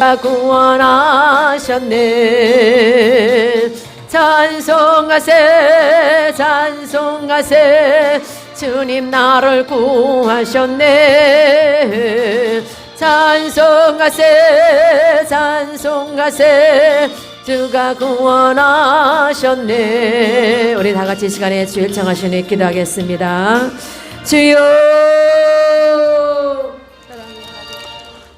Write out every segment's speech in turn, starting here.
구원하셨네. 찬송하세 찬송하세 주님 나를 구하셨네. 찬송하세 찬송하세 주가 구원하셨네. 우리 다같이 이 시간에 주일 청하시니 기도하겠습니다. 주여.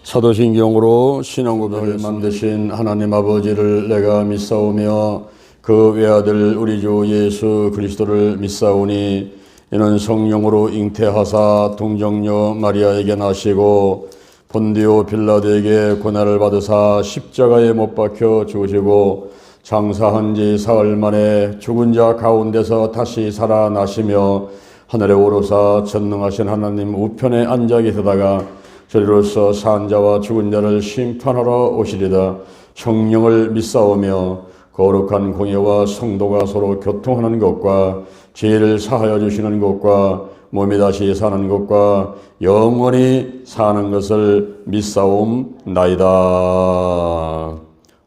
사도신경으로 신앙고백을 만드신 하나님 아버지를 내가 믿사오며 그 외아들 우리 주 예수 그리스도를 믿사오니 이는 성령으로 잉태하사 동정녀 마리아에게 나시고 본디오 빌라도에게 고난을 받으사 십자가에 못 박혀 죽으시고 장사한 지 사흘 만에 죽은 자 가운데서 다시 살아나시며 하늘에 오르사 전능하신 하나님 우편에 앉아 계시다가 저리로서 산 자와 죽은 자를 심판하러 오시리다. 성령을 믿사오며 거룩한 공예와 성도가 서로 교통하는 것과 죄를 사하여 주시는 것과 몸이 다시 사는 것과 영원히 사는 것을 믿사옵나이다.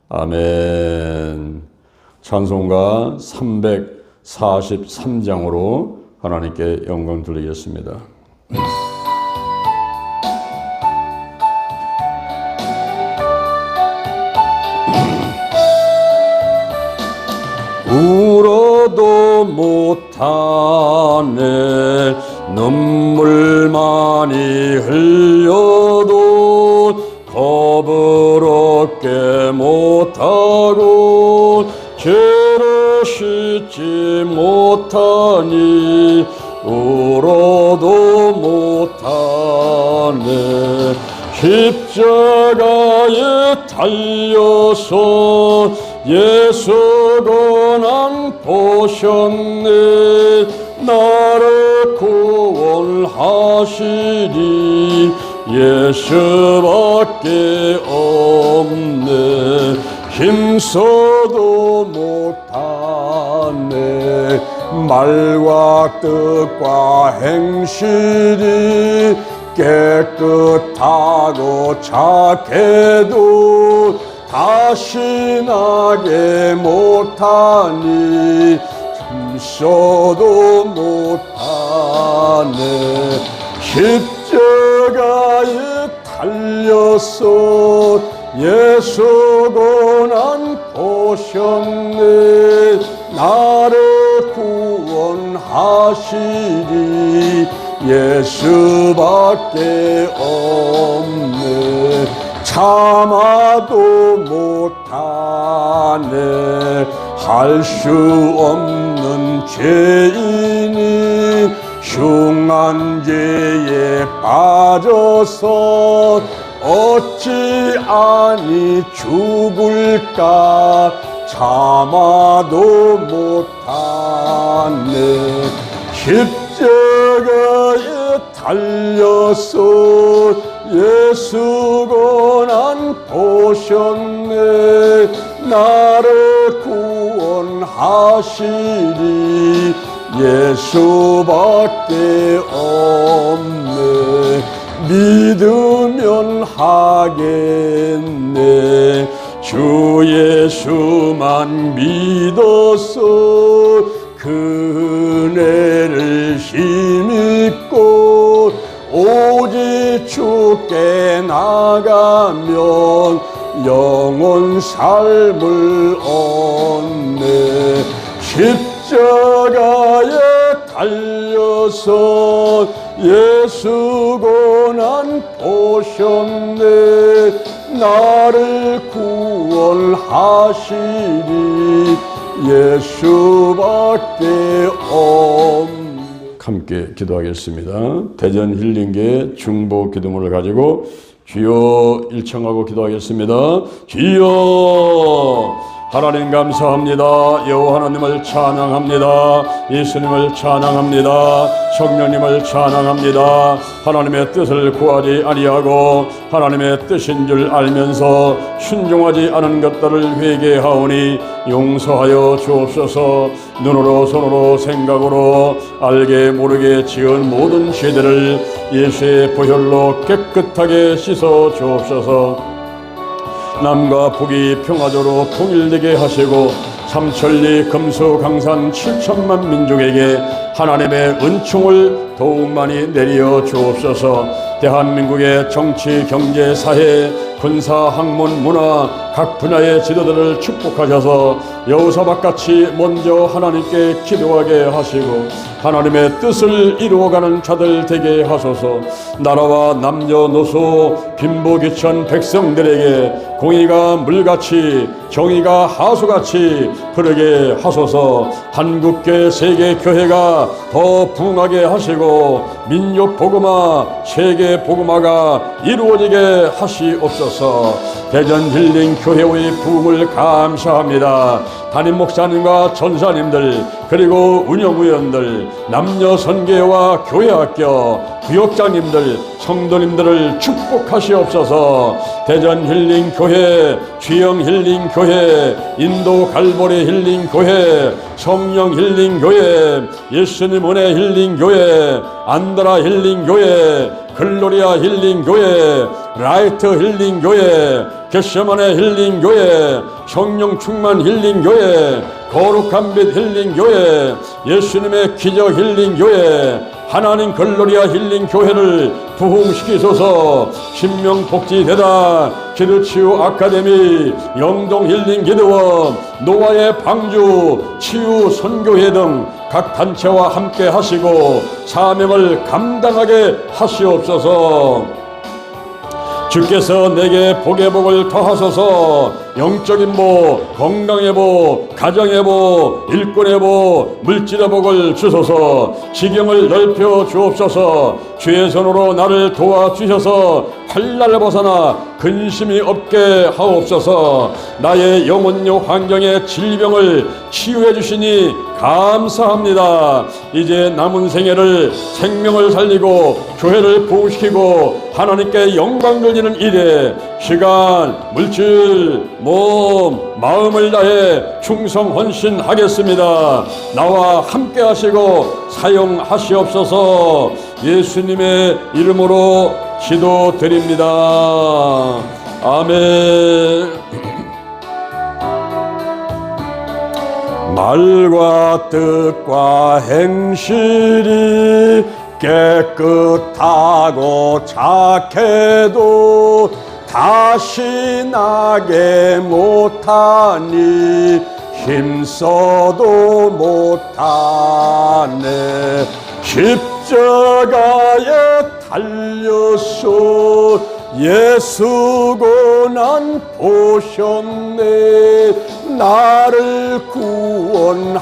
아멘. 찬송가 343장으로 하나님께 영광 돌리겠습니다. 울어도 못하네 눈물 많이 흘려도 겁을 얻게 못하고 죄를 씻지 못하니 울어도 못하네. 십자가에 달려서 예수 고난 보셨네. 나를 구원하시리 예수밖에 없네. 힘써도 못하네. 말과 뜻과 행실이 깨끗하고 착해도 다시 나게 못하니 힘써도 못하네. 십자가에 달려서 예수 고난 보셨네. 나를 구원하시리 예수밖에 없네. 참아도 못하네. 할 수 없는 죄인이 흉한 죄에 빠져서 어찌 아니 죽을까. 참아도 못하네. 십자가에 달려서 예수 고난 보셨네. 나를 구원하시리 예수밖에 없네. 믿으면 하겠네. 주 예수만 믿어서 그 은혜를 힘입고 오직 주께 나가면 영원 삶을 얻네. 십자가에 달려서 예수 고난 보셨네. 나를 구원하시리 예수밖에 없네. 함께 기도하겠습니다. 대전 힐링계 중보 기도문을 가지고 주여 일청하고 기도하겠습니다. 주여 하나님 감사합니다. 여호와 하나님을 찬양합니다. 예수님을 찬양합니다. 성령님을 찬양합니다. 하나님의 뜻을 구하지 아니하고 하나님의 뜻인 줄 알면서 순종하지 않은 것들을 회개하오니 용서하여 주옵소서. 눈으로 손으로 생각으로 알게 모르게 지은 모든 죄들을 예수의 보혈로 깨끗하게 씻어 주옵소서. 남과 북이 평화적으로 통일되게 하시고 삼천리 금수강산 7천만 민족에게 하나님의 은총을 더욱 많이 내려 주옵소서. 대한민국의 정치, 경제, 사회, 군사, 학문, 문화 각 분야의 지도자를 축복하셔서 여호사밧같이 먼저 하나님께 기도하게 하시고 하나님의 뜻을 이루어가는 자들 되게 하소서. 나라와 남녀노소 빈부귀천 백성들에게 공의가 물같이 정의가 하수같이 흐르게 하소서. 한국교회 세계교회가 더 부흥하게 하시고 민족 복음화 세계 복음화가 이루어지게 하시옵소서. 대전 힐링 교회의 부흥을 감사합니다. 담임 목사님과 전사님들 그리고 운영위원들 남녀 선교회와 교회학교 구역장님들 성도님들을 축복하시옵소서. 대전 힐링 교회, 주영 힐링 교회, 인도 갈보리 힐링 교회, 성령 힐링 교회, 예수님 은혜 힐링 교회, 안드라 힐링 교회, 글로리아 힐링 교회, 라이트 힐링 교회, 겟세마네 힐링 교회, 성령 충만 힐링 교회, 거룩한 빛 힐링 교회, 예수님의 기적 힐링 교회, 하나님 글로리아 힐링 교회를 부흥시키소서. 신명복지대단, 기도치유 아카데미, 영동 힐링 기도원, 노아의 방주, 치유 선교회 등 각 단체와 함께 하시고 사명을 감당하게 하시옵소서. 주께서 내게 복의 복을 더하소서. 영적인 복, 건강의 복, 가정의 복, 일꾼의 복, 물질의 복을 주소서. 지경을 넓혀 주옵소서. 주의 손으로 나를 도와주셔서 환난을 벗어나 근심이 없게 하옵소서. 나의 영혼요 환경의 질병을 치유해 주시니 감사합니다. 이제 남은 생애를 생명을 살리고 교회를 부흥시키고 하나님께 영광 돌리는 일에 시간, 물질, 몸, 마음을 다해 충성 헌신하겠습니다. 나와 함께 하시고 사용하시옵소서. 예수님의 이름으로 기도드립니다. 아멘. 말과 뜻과 행실이 깨끗하고 착해도 다시 나게 못하니 힘써도 못하네. 십자가에 달려서 예수 고난 보셨네. 나를 구원하시리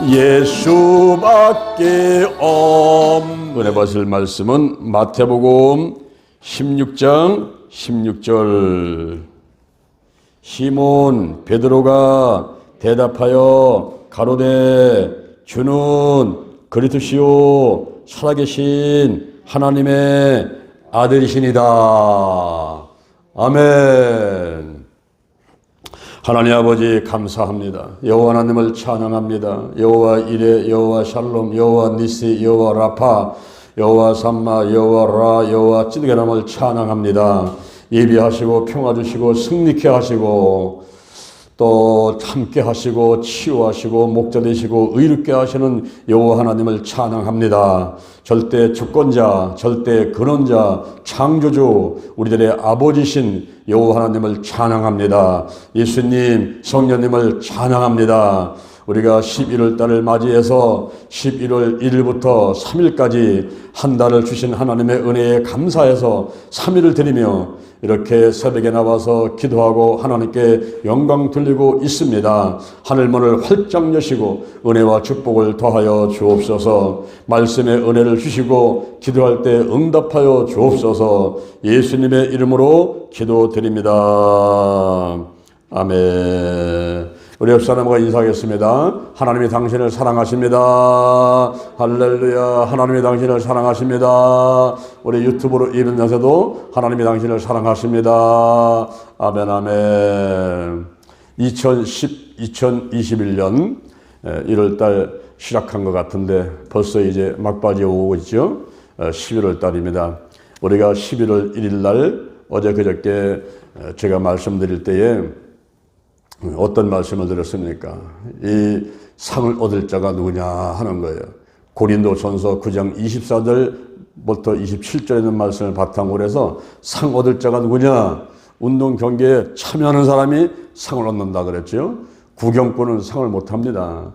예수밖에 없네. 은혜 받으실 말씀은 마태복음 16장 16절. 시몬 베드로가 대답하여 가로되 주는 그리스도시요 살아계신 하나님의 아들이시니라. 아멘. 하나님 아버지 감사합니다. 여호와 하나님을 찬양합니다. 여호와 이레, 여호와 샬롬, 여호와 니시, 여호와 라파, 여호와 삼마, 여호와 라, 여호와 찌드게람을 찬양합니다. 예비하시고 평화 주시고 승리케 하시고 또 함께 하시고 치유하시고 목자 되시고 의롭게 하시는 여호와 하나님을 찬양합니다. 절대 주권자, 절대 근원자, 창조주, 우리들의 아버지신 여호와 하나님을 찬양합니다. 예수님, 성령님을 찬양합니다. 우리가 11월 달을 맞이해서 11월 1일부터 3일까지 한 달을 주신 하나님의 은혜에 감사해서 3일을 드리며 이렇게 새벽에 나와서 기도하고 하나님께 영광 돌리고 있습니다. 하늘문을 활짝 여시고 은혜와 축복을 더하여 주옵소서. 말씀의 은혜를 주시고 기도할 때 응답하여 주옵소서. 예수님의 이름으로 기도드립니다. 아멘. 우리 옆 사람과 인사하겠습니다. 하나님이 당신을 사랑하십니다. 할렐루야. 하나님이 당신을 사랑하십니다. 우리 유튜브로 이런 자세도 하나님이 당신을 사랑하십니다. 아멘, 아멘. 2021년 1월달 시작한 것 같은데 벌써 이제 막바지에 오고 있죠. 11월 달입니다. 우리가 11월 1일 날 어제 그저께 제가 말씀드릴 때에 어떤 말씀을 드렸습니까? 이 상을 얻을 자가 누구냐 하는 거예요. 고린도전서 9장 24절부터 27절에 있는 말씀을 바탕으로 해서 상 얻을 자가 누구냐? 운동 경기에 참여하는 사람이 상을 얻는다 그랬죠. 구경꾼은 상을 못 합니다.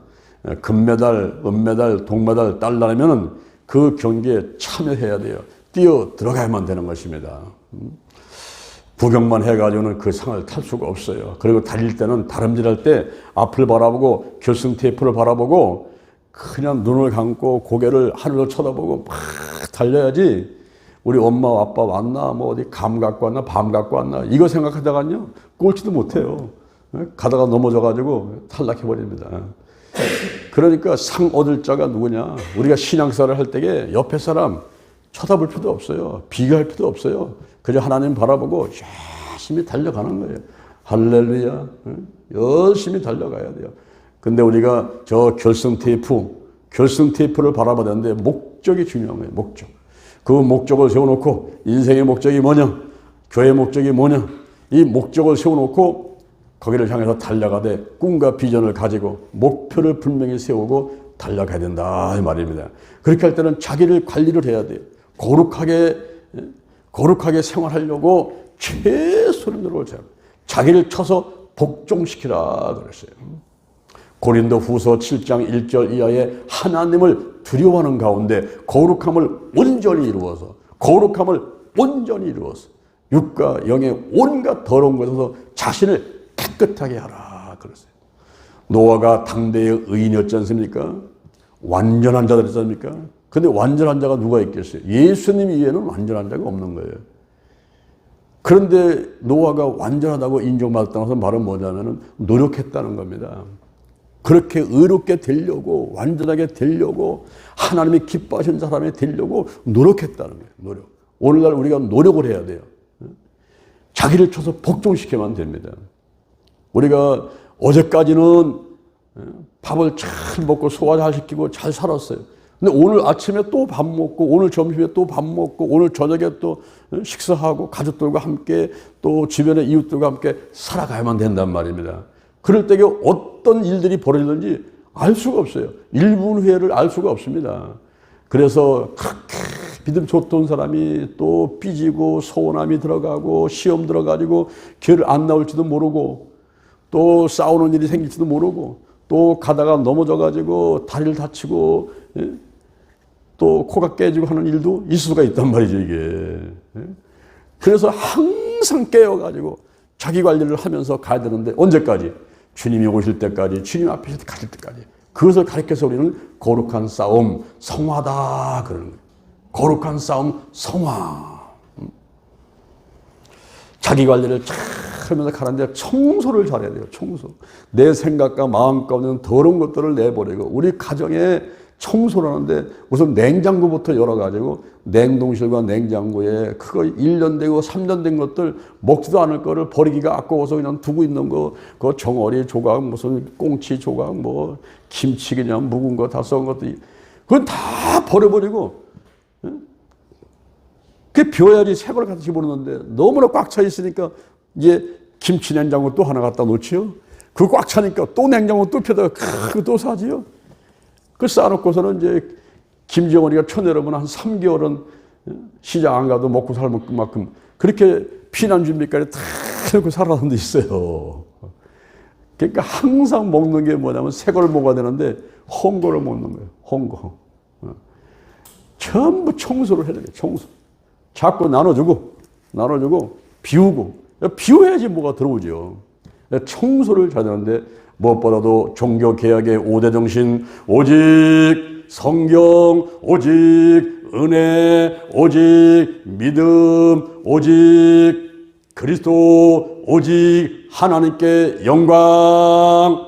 금메달, 은메달, 동메달 딸라면 그 경기에 참여해야 돼요. 뛰어 들어가야만 되는 것입니다. 구경만 해가지고는 그 상을 탈 수가 없어요. 그리고 달릴 때는 다름질할 때 앞을 바라보고 결승 테이프를 바라보고 그냥 눈을 감고 고개를 하늘을 쳐다보고 막 달려야지. 우리 엄마 아빠 왔나 뭐 어디 감 갖고 왔나 밤 갖고 왔나 이거 생각하다가요 꼴찌도 못해요. 가다가 넘어져가지고 탈락해버립니다. 그러니까 상 얻을 자가 누구냐. 우리가 신앙생활을 할 때에 옆에 사람 쳐다볼 필요도 없어요. 비교할 필요도 없어요. 그저 하나님 바라보고 열심히 달려가는 거예요. 할렐루야. 열심히 달려가야 돼요. 근데 우리가 저 결승 테이프를 바라봐야 되는데 목적이 중요한 거예요. 목적. 그 목적을 세워놓고 인생의 목적이 뭐냐? 교회의 목적이 뭐냐? 이 목적을 세워놓고 거기를 향해서 달려가되 꿈과 비전을 가지고 목표를 분명히 세우고 달려가야 된다 이 말입니다. 그렇게 할 때는 자기를 관리를 해야 돼요. 거룩하게 생활하려고 최선을 노력을 해요. 자기를 쳐서 복종시키라 그랬어요. 고린도 후서 7장 1절 이하에 하나님을 두려워하는 가운데 거룩함을 온전히 이루어서 육과 영의 온갖 더러운 것에서 자신을 깨끗하게 하라 그랬어요. 노아가 당대의 의인이었지 않습니까? 완전한 자들 있지 않습니까? 근데 완전한 자가 누가 있겠어요? 예수님 이외에는 완전한 자가 없는 거예요. 그런데 노아가 완전하다고 인정받았다는 것은 바로 뭐냐면 노력했다는 겁니다. 그렇게 의롭게 되려고 완전하게 되려고 하나님이 기뻐하신 사람이 되려고 노력했다는 거예요. 노력. 오늘날 우리가 노력을 해야 돼요. 자기를 쳐서 복종시켜만 됩니다. 우리가 어제까지는 밥을 잘 먹고 소화 잘 시키고 잘 살았어요. 근데 오늘 아침에 또 밥 먹고 오늘 점심에 또 밥 먹고 오늘 저녁에 또 식사하고 가족들과 함께 또 주변의 이웃들과 함께 살아가야만 된단 말입니다. 그럴 때에 어떤 일들이 벌어지는지 알 수가 없어요. 1분 후에를 알 수가 없습니다. 그래서 그렇게 믿음 좋던 사람이 또 삐지고 소원함이 들어가고 시험 들어가지고 교회를 안 나올지도 모르고 또 싸우는 일이 생길지도 모르고 또 가다가 넘어져가지고 다리를 다치고 또 코가 깨지고 하는 일도 있을 수가 있단 말이죠 이게. 그래서 항상 깨어가지고 자기 관리를 하면서 가야 되는데 언제까지? 주님이 오실 때까지, 주님 앞에 가실 때까지. 그것을 가리켜서 우리는 거룩한 싸움, 성화다 그러는 거예요. 거룩한 싸움, 성화. 자기 관리를 잘 하면서 가는데 청소를 잘해야 돼요. 청소. 내 생각과 마음 가운데 더러운 것들을 내버리고 우리 가정에 청소를 하는데 우선 냉장고부터 열어가지고 냉동실과 냉장고에 그거 1년 되고 3년 된 것들 먹지도 않을 거를 버리기가 아까워서 그냥 두고 있는 거, 그 정어리 조각, 무슨 꽁치 조각, 뭐 김치 그냥 묵은 거 다 썩은 것도 그건 다 버려버리고 그게 비워야지 새 걸 갖다 집어넣는데 너무나 꽉 차 있으니까 이제 김치 냉장고 또 하나 갖다 놓지요. 그 꽉 차니까 또 냉장고 또 펴다가 그거 또 사지요. 그 쌓아놓고서는 이제 김정은이가 쳐내려면 한 3개월은 시장 안 가도 먹고 살 만큼 그렇게 피난 준비까지 다 해놓고 살아가는 데 있어요. 그러니까 항상 먹는 게 뭐냐면 새 거를 먹어야 되는데 홍거를 먹는 거예요. 홍거. 전부 청소를 해야 돼요. 청소. 자꾸 나눠주고 비우고 비워야지 뭐가 들어오죠. 청소를 잘해야 되는데 무엇보다도 종교 개혁의 5대 정신 오직 성경 오직 은혜 오직 믿음 오직 그리스도 오직 하나님께 영광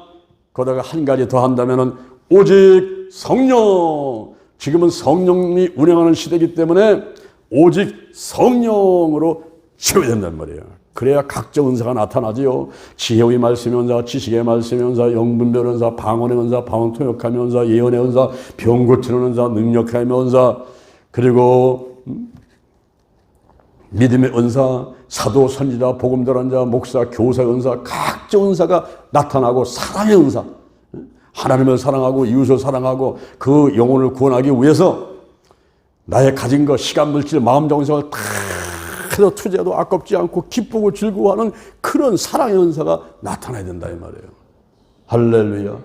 거기다가 한 가지 더 한다면은 오직 성령. 지금은 성령이 운행하는 시대이기 때문에 오직 성령으로 채워야 된단 말이에요. 그래야 각종 은사가 나타나지요. 지혜의 말씀의 은사, 지식의 말씀의 은사, 영분별 은사, 방언의 은사, 방언 통역하며 은사, 예언의 은사, 병 고치는 은사, 능력하며 은사, 그리고 믿음의 은사, 사도, 선지자, 복음 전한 자, 목사, 교사 은사, 각종 은사가 나타나고 사랑의 은사, 하나님을 사랑하고 이웃을 사랑하고 그 영혼을 구원하기 위해서 나의 가진 것, 시간, 물질, 마음, 정성을 다 해서 투자도 아깝지 않고 기쁘고 즐거워하는 그런 사랑의 은사가 나타나야 된다 이 말이에요. 할렐루야.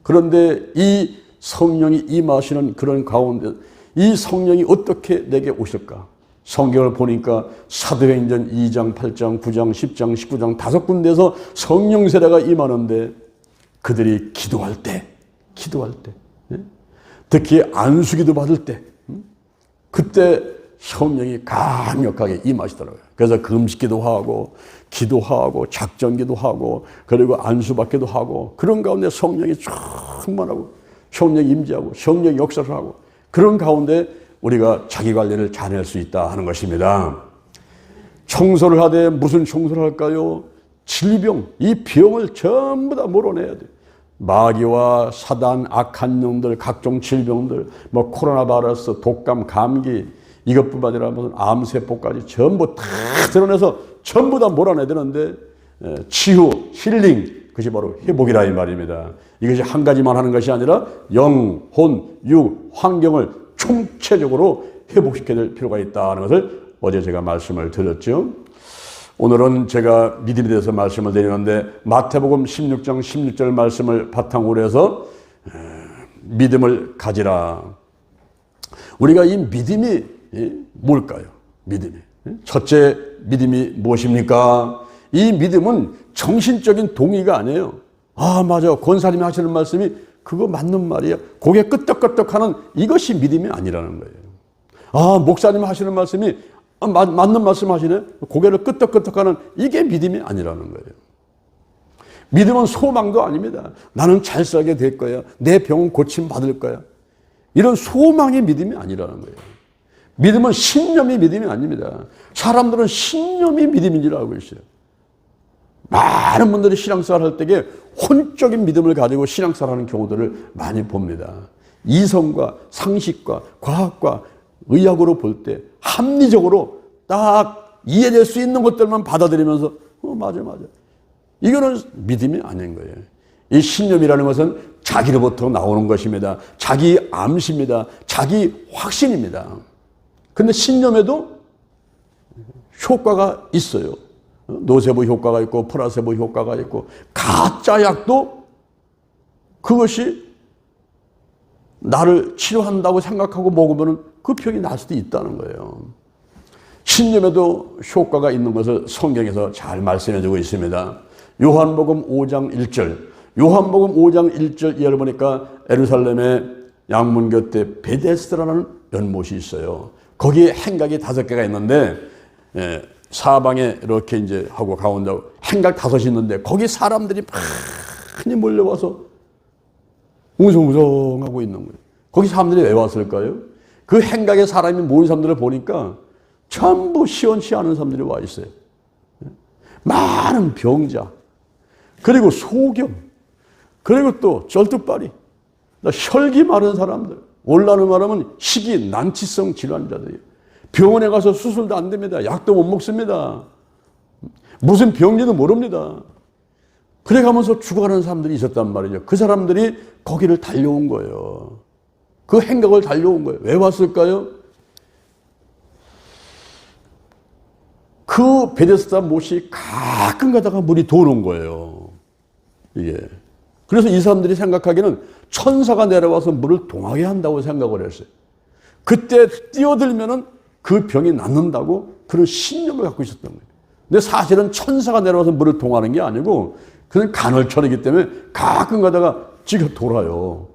그런데 이 성령이 임하시는 그런 가운데 이 성령이 어떻게 내게 오실까? 성경을 보니까 사도행전 2장, 8장, 9장, 10장, 19장 5군데에서 성령 세례가 임하는데 그들이 기도할 때, 특히 안수기도 받을 때, 그때 성령이 강력하게 임하시더라고요. 그래서 금식기도 하고, 기도하고, 작전기도 하고, 그리고 안수받기도 하고, 그런 가운데 성령이 충만하고, 성령이 임재하고, 성령이 역사를 하고, 그런 가운데 우리가 자기 관리를 잘할 수 있다 하는 것입니다. 청소를 하되 무슨 청소를 할까요? 질병, 이 병을 전부 다 몰아내야 돼요. 마귀와 사단, 악한 놈들, 각종 질병들, 뭐 코로나 바이러스, 독감, 감기, 이것뿐만 아니라 무슨 암세포까지 전부 다 드러내서 전부 다 몰아내야 되는데 치유, 힐링, 그것이 바로 회복이라 이 말입니다. 이것이 한 가지만 하는 것이 아니라 영, 혼, 육, 환경을 총체적으로 회복시켜야 될 필요가 있다는 것을 어제 제가 말씀을 드렸죠. 오늘은 제가 믿음에 대해서 말씀을 드리는데 마태복음 16장 16절 말씀을 바탕으로 해서 믿음을 가지라. 우리가 이 믿음이 뭘까요? 믿음이. 첫째 믿음이 무엇입니까? 이 믿음은 정신적인 동의가 아니에요. 아, 맞아. 권사님이 하시는 말씀이 그거 맞는 말이야. 고개 끄덕끄덕하는 이것이 믿음이 아니라는 거예요. 아, 목사님 하시는 말씀이 맞는 말씀 하시네. 고개를 끄덕끄덕하는 이게 믿음이 아니라는 거예요. 믿음은 소망도 아닙니다. 나는 잘 살게 될 거야. 내 병은 고침 받을 거야. 이런 소망이 믿음이 아니라는 거예요. 믿음은 신념이 믿음이 아닙니다. 사람들은 신념이 믿음인 줄 알고 있어요. 많은 분들이 신앙생활 할 때에 혼적인 믿음을 가지고 신앙생활 하는 경우들을 많이 봅니다. 이성과 상식과 과학과 의학으로 볼 때 합리적으로 딱 이해될 수 있는 것들만 받아들이면서 맞아. 이거는 믿음이 아닌 거예요. 이 신념이라는 것은 자기로부터 나오는 것입니다. 자기 암시입니다. 자기 확신입니다. 근데 신념에도 효과가 있어요. 노세보 효과가 있고 플라세보 효과가 있고 가짜 약도 그것이 나를 치료한다고 생각하고 먹으면 그 병이 날 수도 있다는 거예요. 신념에도 효과가 있는 것을 성경에서 잘 말씀해 주고 있습니다. 요한복음 5장 1절. 요한복음 5장 1절 이하를 보니까 예루살렘의 양문 곁에 베데스다라는 연못이 있어요. 거기에 행각이 5개가 있는데 사방에 이렇게 이제 하고 가운데 행각 5이 있는데 거기 사람들이 많이 몰려와서 웅성웅성하고 있는 거예요. 거기 사람들이 왜 왔을까요? 그 행각에 사람이 모인 사람들을 보니까 전부 시원치 않은 사람들이 와 있어요. 많은 병자, 그리고 소경, 그리고 또 쩔뚝발이, 혈기 마른 사람들, 올라는 말하면 희귀, 난치성 질환자들이에요. 병원에 가서 수술도 안 됩니다. 약도 못 먹습니다. 무슨 병인지도 모릅니다. 그래 가면서 죽어가는 사람들이 있었단 말이죠. 그 사람들이 거기를 달려온 거예요. 그 행각을 달려온 거예요. 왜 왔을까요? 그 베데스다 못이 가끔 가다가 물이 도는 거예요. 이게. 그래서 이 사람들이 생각하기에는 천사가 내려와서 물을 동하게 한다고 생각을 했어요. 그때 뛰어들면은 그 병이 낫는다고 그런 신념을 갖고 있었던 거예요. 근데 사실은 천사가 내려와서 물을 동하는 게 아니고 그냥 간헐천이기 때문에 가끔 가다가 지가 돌아요.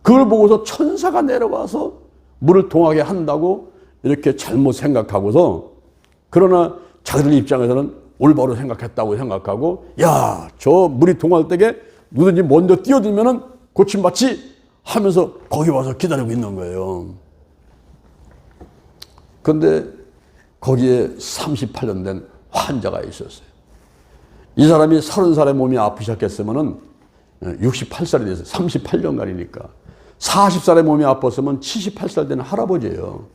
그걸 보고서 천사가 내려와서 물을 동하게 한다고 이렇게 잘못 생각하고서, 그러나 자기들 입장에서는 올바로 생각했다고 생각하고, 야, 저 물이 동할 때에 누구든지 먼저 뛰어들면은 고침받지 하면서 거기 와서 기다리고 있는 거예요. 그런데 거기에 38년 된 환자가 있었어요. 이 사람이 30살의 몸이 아프셨겠으면은 68살이 됐어요. 38년간이니까. 40살의 몸이 아팠으면 78살 된 할아버지예요.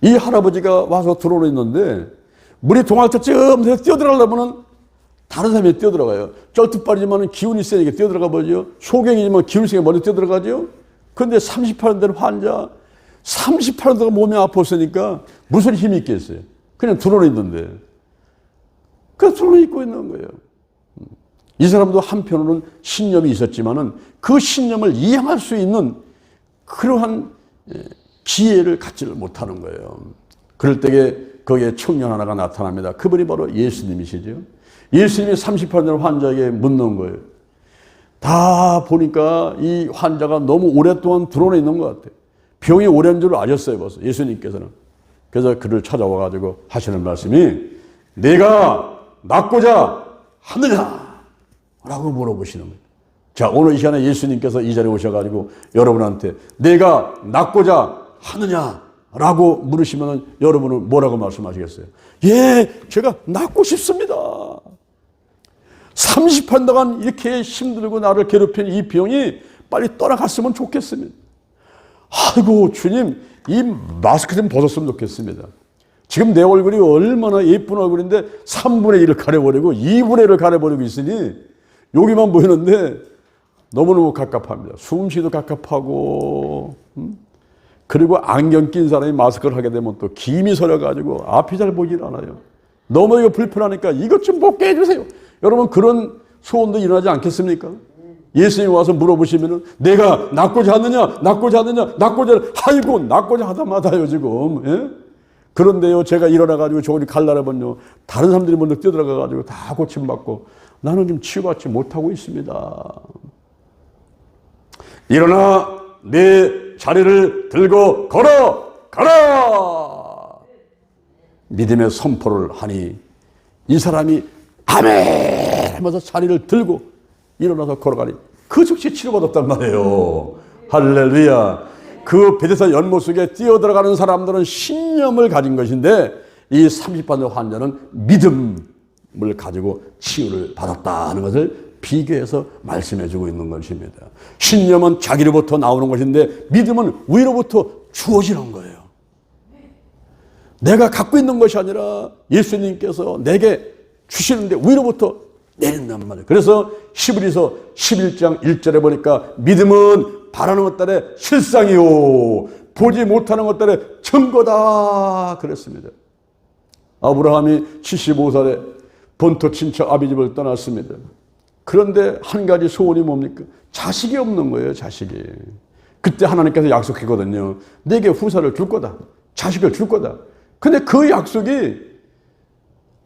이 할아버지가 와서 들어오고 있는데 물이 동할 때쯤 돼서 뛰어들어가려면 다른 사람이 뛰어들어가요. 쩔뚝발이지만 기운이 세니까 뛰어들어가 버리죠. 소경이지만 기운이 세니까 먼저 뛰어들어가죠. 그런데 38년 된 환자, 38년 동안 몸이 아팠으니까 무슨 힘이 있겠어요. 그냥 들어오고 있는데. 그래서 들어오고 있고 있는 거예요. 이 사람도 한편으로는 신념이 있었지만은 그 신념을 이행할 수 있는 그러한 기회를 갖지를 못하는 거예요. 그럴 때에 거기에 청년 하나가 나타납니다. 그분이 바로 예수님이시죠. 예수님이 38년 환자에게 묻는 거예요. 다 보니까 이 환자가 너무 오랫동안 들어오고 있는 것 같아요. 병이 오랜 줄 아셨어요, 벌써 예수님께서는. 그래서 그를 찾아와가지고 하시는 말씀이 내가 낫고자 하느냐? 라고 물어보시는 거예요. 자, 오늘 이 시간에 예수님께서 이 자리에 오셔가지고 여러분한테 내가 낫고자 하느냐? 라고 물으시면 여러분은 뭐라고 말씀하시겠어요? 예, 제가 낫고 싶습니다. 30년 동안 이렇게 힘들고 나를 괴롭힌 이 병이 빨리 떠나갔으면 좋겠습니다. 아이고, 주님, 이 마스크 좀 벗었으면 좋겠습니다. 지금 내 얼굴이 얼마나 예쁜 얼굴인데 3분의 1을 가려버리고 2분의 1을 가려버리고 있으니 여기만 보이는데 너무너무 갑갑합니다. 숨쉬기도 갑갑하고, 그리고 안경 낀 사람이 마스크를 하게 되면 또 김이 서려가지고 앞이 잘 보질 않아요. 너무 이거 불편하니까 이것 좀 벗게 해주세요. 여러분 그런 소원도 일어나지 않겠습니까? 예수님이 와서 물어보시면은 내가 낫고자 하느냐, 낫고자 하느냐, 낫고자, 아이고, 낫고자 하다마다요, 지금. 예? 그런데요, 제가 일어나가지고 저기 갈라라면요, 다른 사람들이 먼저 뛰어들어가가지고 다 고침받고 나는 좀 치유받지 못하고 있습니다. 일어나 내 자리를 들고 걸어가라! 믿음의 선포를 하니 이 사람이 아멘! 하면서 자리를 들고 일어나서 걸어가니 그 즉시 치료받았단 말이에요. 할렐루야. 그 베데스다 연못 속에 뛰어들어가는 사람들은 신념을 가진 것인데 이 30번 환자는 믿음을 가지고 치유를 받았다 하는 것을 비교해서 말씀해 주고 있는 것입니다. 신념은 자기로부터 나오는 것인데 믿음은 위로부터 주어지는 거예요. 내가 갖고 있는 것이 아니라 예수님께서 내게 주시는데 위로부터 내린단 말이에요. 그래서 히브리서 11장 1절에 보니까 믿음은 바라는 것들의 실상이요 보지 못하는 것들의 증거다 그랬습니다. 아브라함이 75살에 본토 친척 아비 집을 떠났습니다. 그런데 한 가지 소원이 뭡니까? 자식이 없는 거예요. 자식이. 그때 하나님께서 약속했거든요. 내게 후사를 줄 거다. 자식을 줄 거다. 근데 그 약속이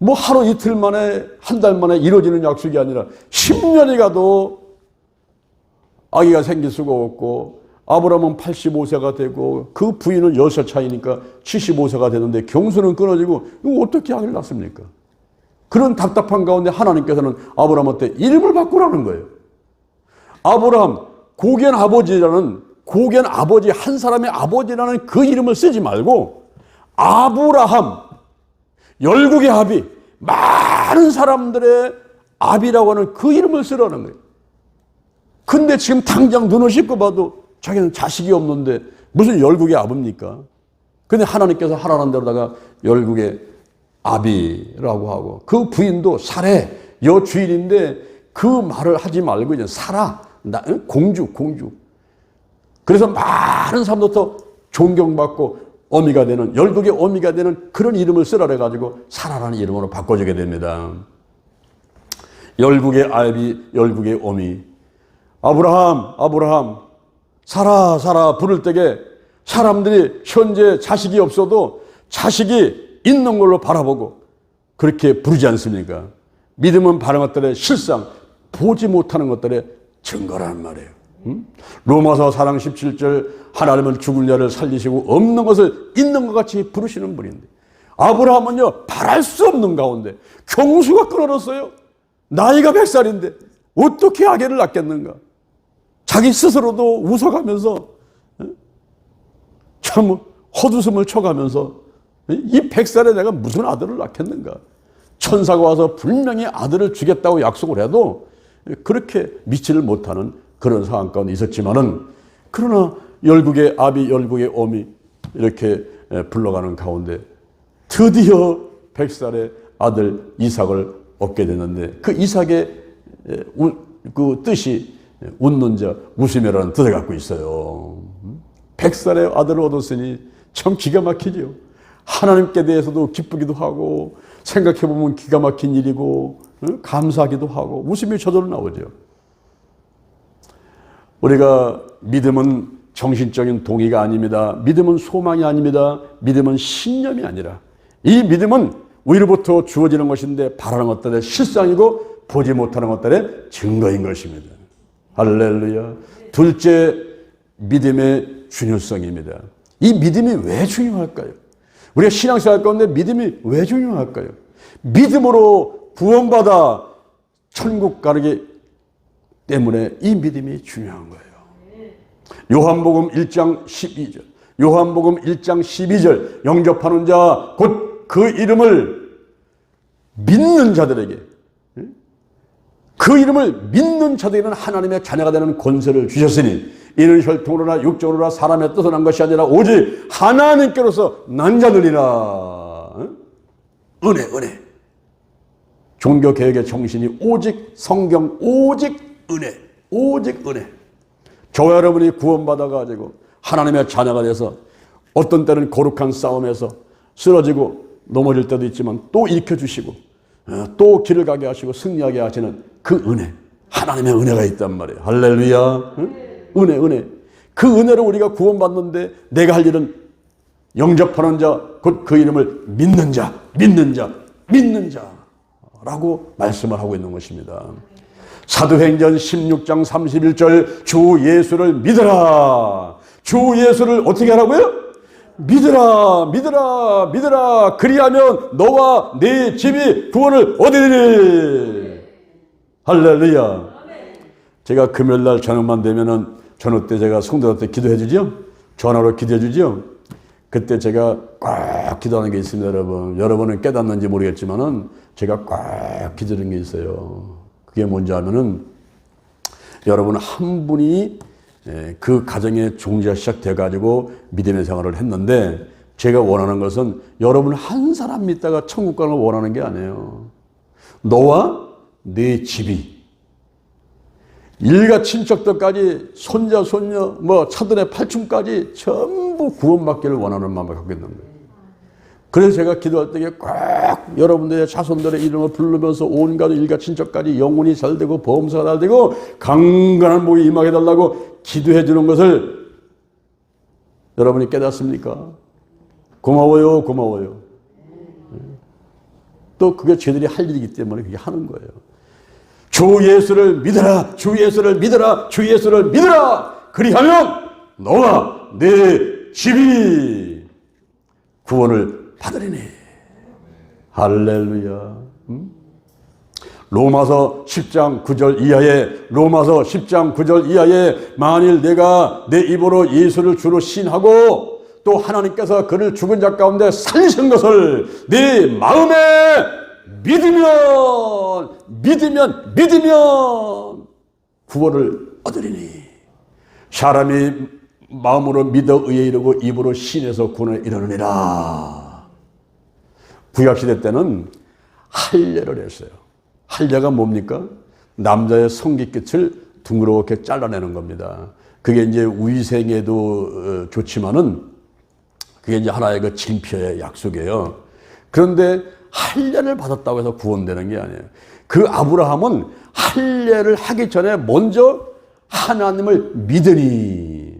뭐 하루 이틀 만에 한 달 만에 이루어지는 약속이 아니라 10년이 가도 아기가 생길 수가 없고 아브라함은 85세가 되고 그 부인은 10살 차이니까 75세가 되는데 경수는 끊어지고 이거 어떻게 아기를 낳습니까? 그런 답답한 가운데 하나님께서는 아브라함한테 이름을 바꾸라는 거예요. 아브라함, 고견 아버지라는 고견 아버지 한 사람의 아버지라는 그 이름을 쓰지 말고 아브라함, 열국의 아비, 많은 사람들의 아비라고 하는 그 이름을 쓰라는 거예요. 근데 지금 당장 눈을 씻고 봐도 자기는 자식이 없는데 무슨 열국의 아비입니까? 근데 하나님께서 하라는 대로다가 열국의 아비라고 하고 그 부인도 사례 여주인인데 그 말을 하지 말고 이제 사라 공주. 그래서 많은 사람들부터 존경받고 어미가 되는 열국의 어미가 되는 그런 이름을 쓰라 그래가지고 사라라는 이름으로 바꿔주게 됩니다. 열국의 아비, 열국의 어미. 아브라함, 사라 부를 때에 사람들이 현재 자식이 없어도 자식이 있는 걸로 바라보고 그렇게 부르지 않습니까? 믿음은 바라는 것들의 실상, 보지 못하는 것들의 증거라는 말이에요. 로마서 4장 17절 하나님은 죽을 자를 살리시고 없는 것을 있는 것 같이 부르시는 분인데 아브라함은요 바랄 수 없는 가운데 경수가 끊어졌어요. 나이가 100살인데 어떻게 아기를 낳겠는가? 자기 스스로도 웃어가면서 참 헛웃음을 쳐가면서 이 100살에 내가 무슨 아들을 낳겠는가? 천사가 와서 분명히 아들을 주겠다고 약속을 해도 그렇게 믿지를 못하는 그런 상황 가운데 있었지만은 그러나 열국의 아비, 열국의 어미 이렇게 불러가는 가운데 드디어 100살의 아들 이삭을 얻게 됐는데 그 이삭의 그 뜻이 웃는 자, 웃음이라는 뜻을 갖고 있어요. 100살의 아들을 얻었으니 참 기가 막히죠. 하나님께 대해서도 기쁘기도 하고 생각해보면 기가 막힌 일이고 감사하기도 하고 웃음이 저절로 나오죠. 우리가 믿음은 정신적인 동의가 아닙니다. 믿음은 소망이 아닙니다. 믿음은 신념이 아니라 이 믿음은 위로부터 주어지는 것인데 바라는 것들의 실상이고 보지 못하는 것들의 증거인 것입니다. 할렐루야. 둘째, 믿음의 중요성입니다. 이 믿음이 왜 중요할까요? 우리가 신앙생활 가운데 믿음이 왜 중요할까요? 믿음으로 구원받아 천국 가기 때문에 이 믿음이 중요한 거예요. 요한복음 1장 12절, 요한복음 1장 12절, 영접하는 자 곧 그 이름을 믿는 자들에게, 그 이름을 믿는 자들에게는 하나님의 자녀가 되는 권세를 주셨으니 이는 혈통으로나 육적으로나 사람의 뜻으로 난 것이 아니라 오직 하나님께로서 난 자들이라. 은혜. 종교개혁의 정신이 오직 성경, 오직 은혜. 저와 여러분이 구원받아가지고 하나님의 자녀가 돼서 어떤 때는 거룩한 싸움에서 쓰러지고 넘어질 때도 있지만 또 일으켜주시고 또 길을 가게 하시고 승리하게 하시는 그 은혜, 하나님의 은혜가 있단 말이에요. 할렐루야. 은혜. 그 은혜로 우리가 구원받는데 내가 할 일은 영접하는 자, 곧 그 이름을 믿는 자라고 말씀을 하고 있는 것입니다. 사도행전 16장 31절 주 예수를 믿으라. 주 예수를 어떻게 하라고요? 믿으라. 그리하면 너와 네 집이 구원을 얻으리니. 할렐루야. 제가 금요일날 저녁만 되면은 저녁 때 제가 성도한테 기도해 주죠. 전화로 기도해 주죠. 그때 제가 꽉 기도하는 게 있습니다, 여러분. 여러분은 깨닫는지 모르겠지만은 제가 꽉 기도하는 게 있어요. 그게 뭔지 하면은 여러분 한 분이 그 가정의 종지가 시작돼 가지고 믿음의 생활을 했는데 제가 원하는 것은 여러분 한 사람 믿다가 천국 가는 걸 원하는 게 아니에요. 너와 네 집이 일가 친척들까지 손자 손녀 뭐 차들의 팔춤까지 전부 구원받기를 원하는 마음을 갖고 있는 거예요. 그래서 제가 기도할 때 꼭 여러분들의 자손들의 이름을 부르면서 온 가족 일가 친척까지 영혼이 잘 되고 범사가 잘 되고 강건한 복이 임하게 달라고 기도해 주는 것을 여러분이 깨닫습니까? 고마워요. 또 그게 저희들이 할 일이기 때문에 그게 하는 거예요. 주 예수를 믿어라. 그리하면 너와 내 집이 구원을 받으리니. 할렐루야. 로마서 10장 9절 이하에 만일 내가 내 입으로 예수를 주로 신하고 또 하나님께서 그를 죽은 자 가운데 살리신 것을 네 마음에 믿으면 구원을 얻으리니. 사람이 마음으로 믿어 의에 이르고 입으로 신해서 구원을 이루느니라. 구약시대 때는 할례를 했어요. 할례가 뭡니까? 남자의 성기끝을 둥그렇게 잘라내는 겁니다. 그게 이제 위생에도 좋지만은 그게 이제 하나의 그 징표의 약속이에요. 그런데 할례를 받았다고 해서 구원되는 게 아니에요. 그 아브라함은 할례를 하기 전에 먼저 하나님을 믿으니.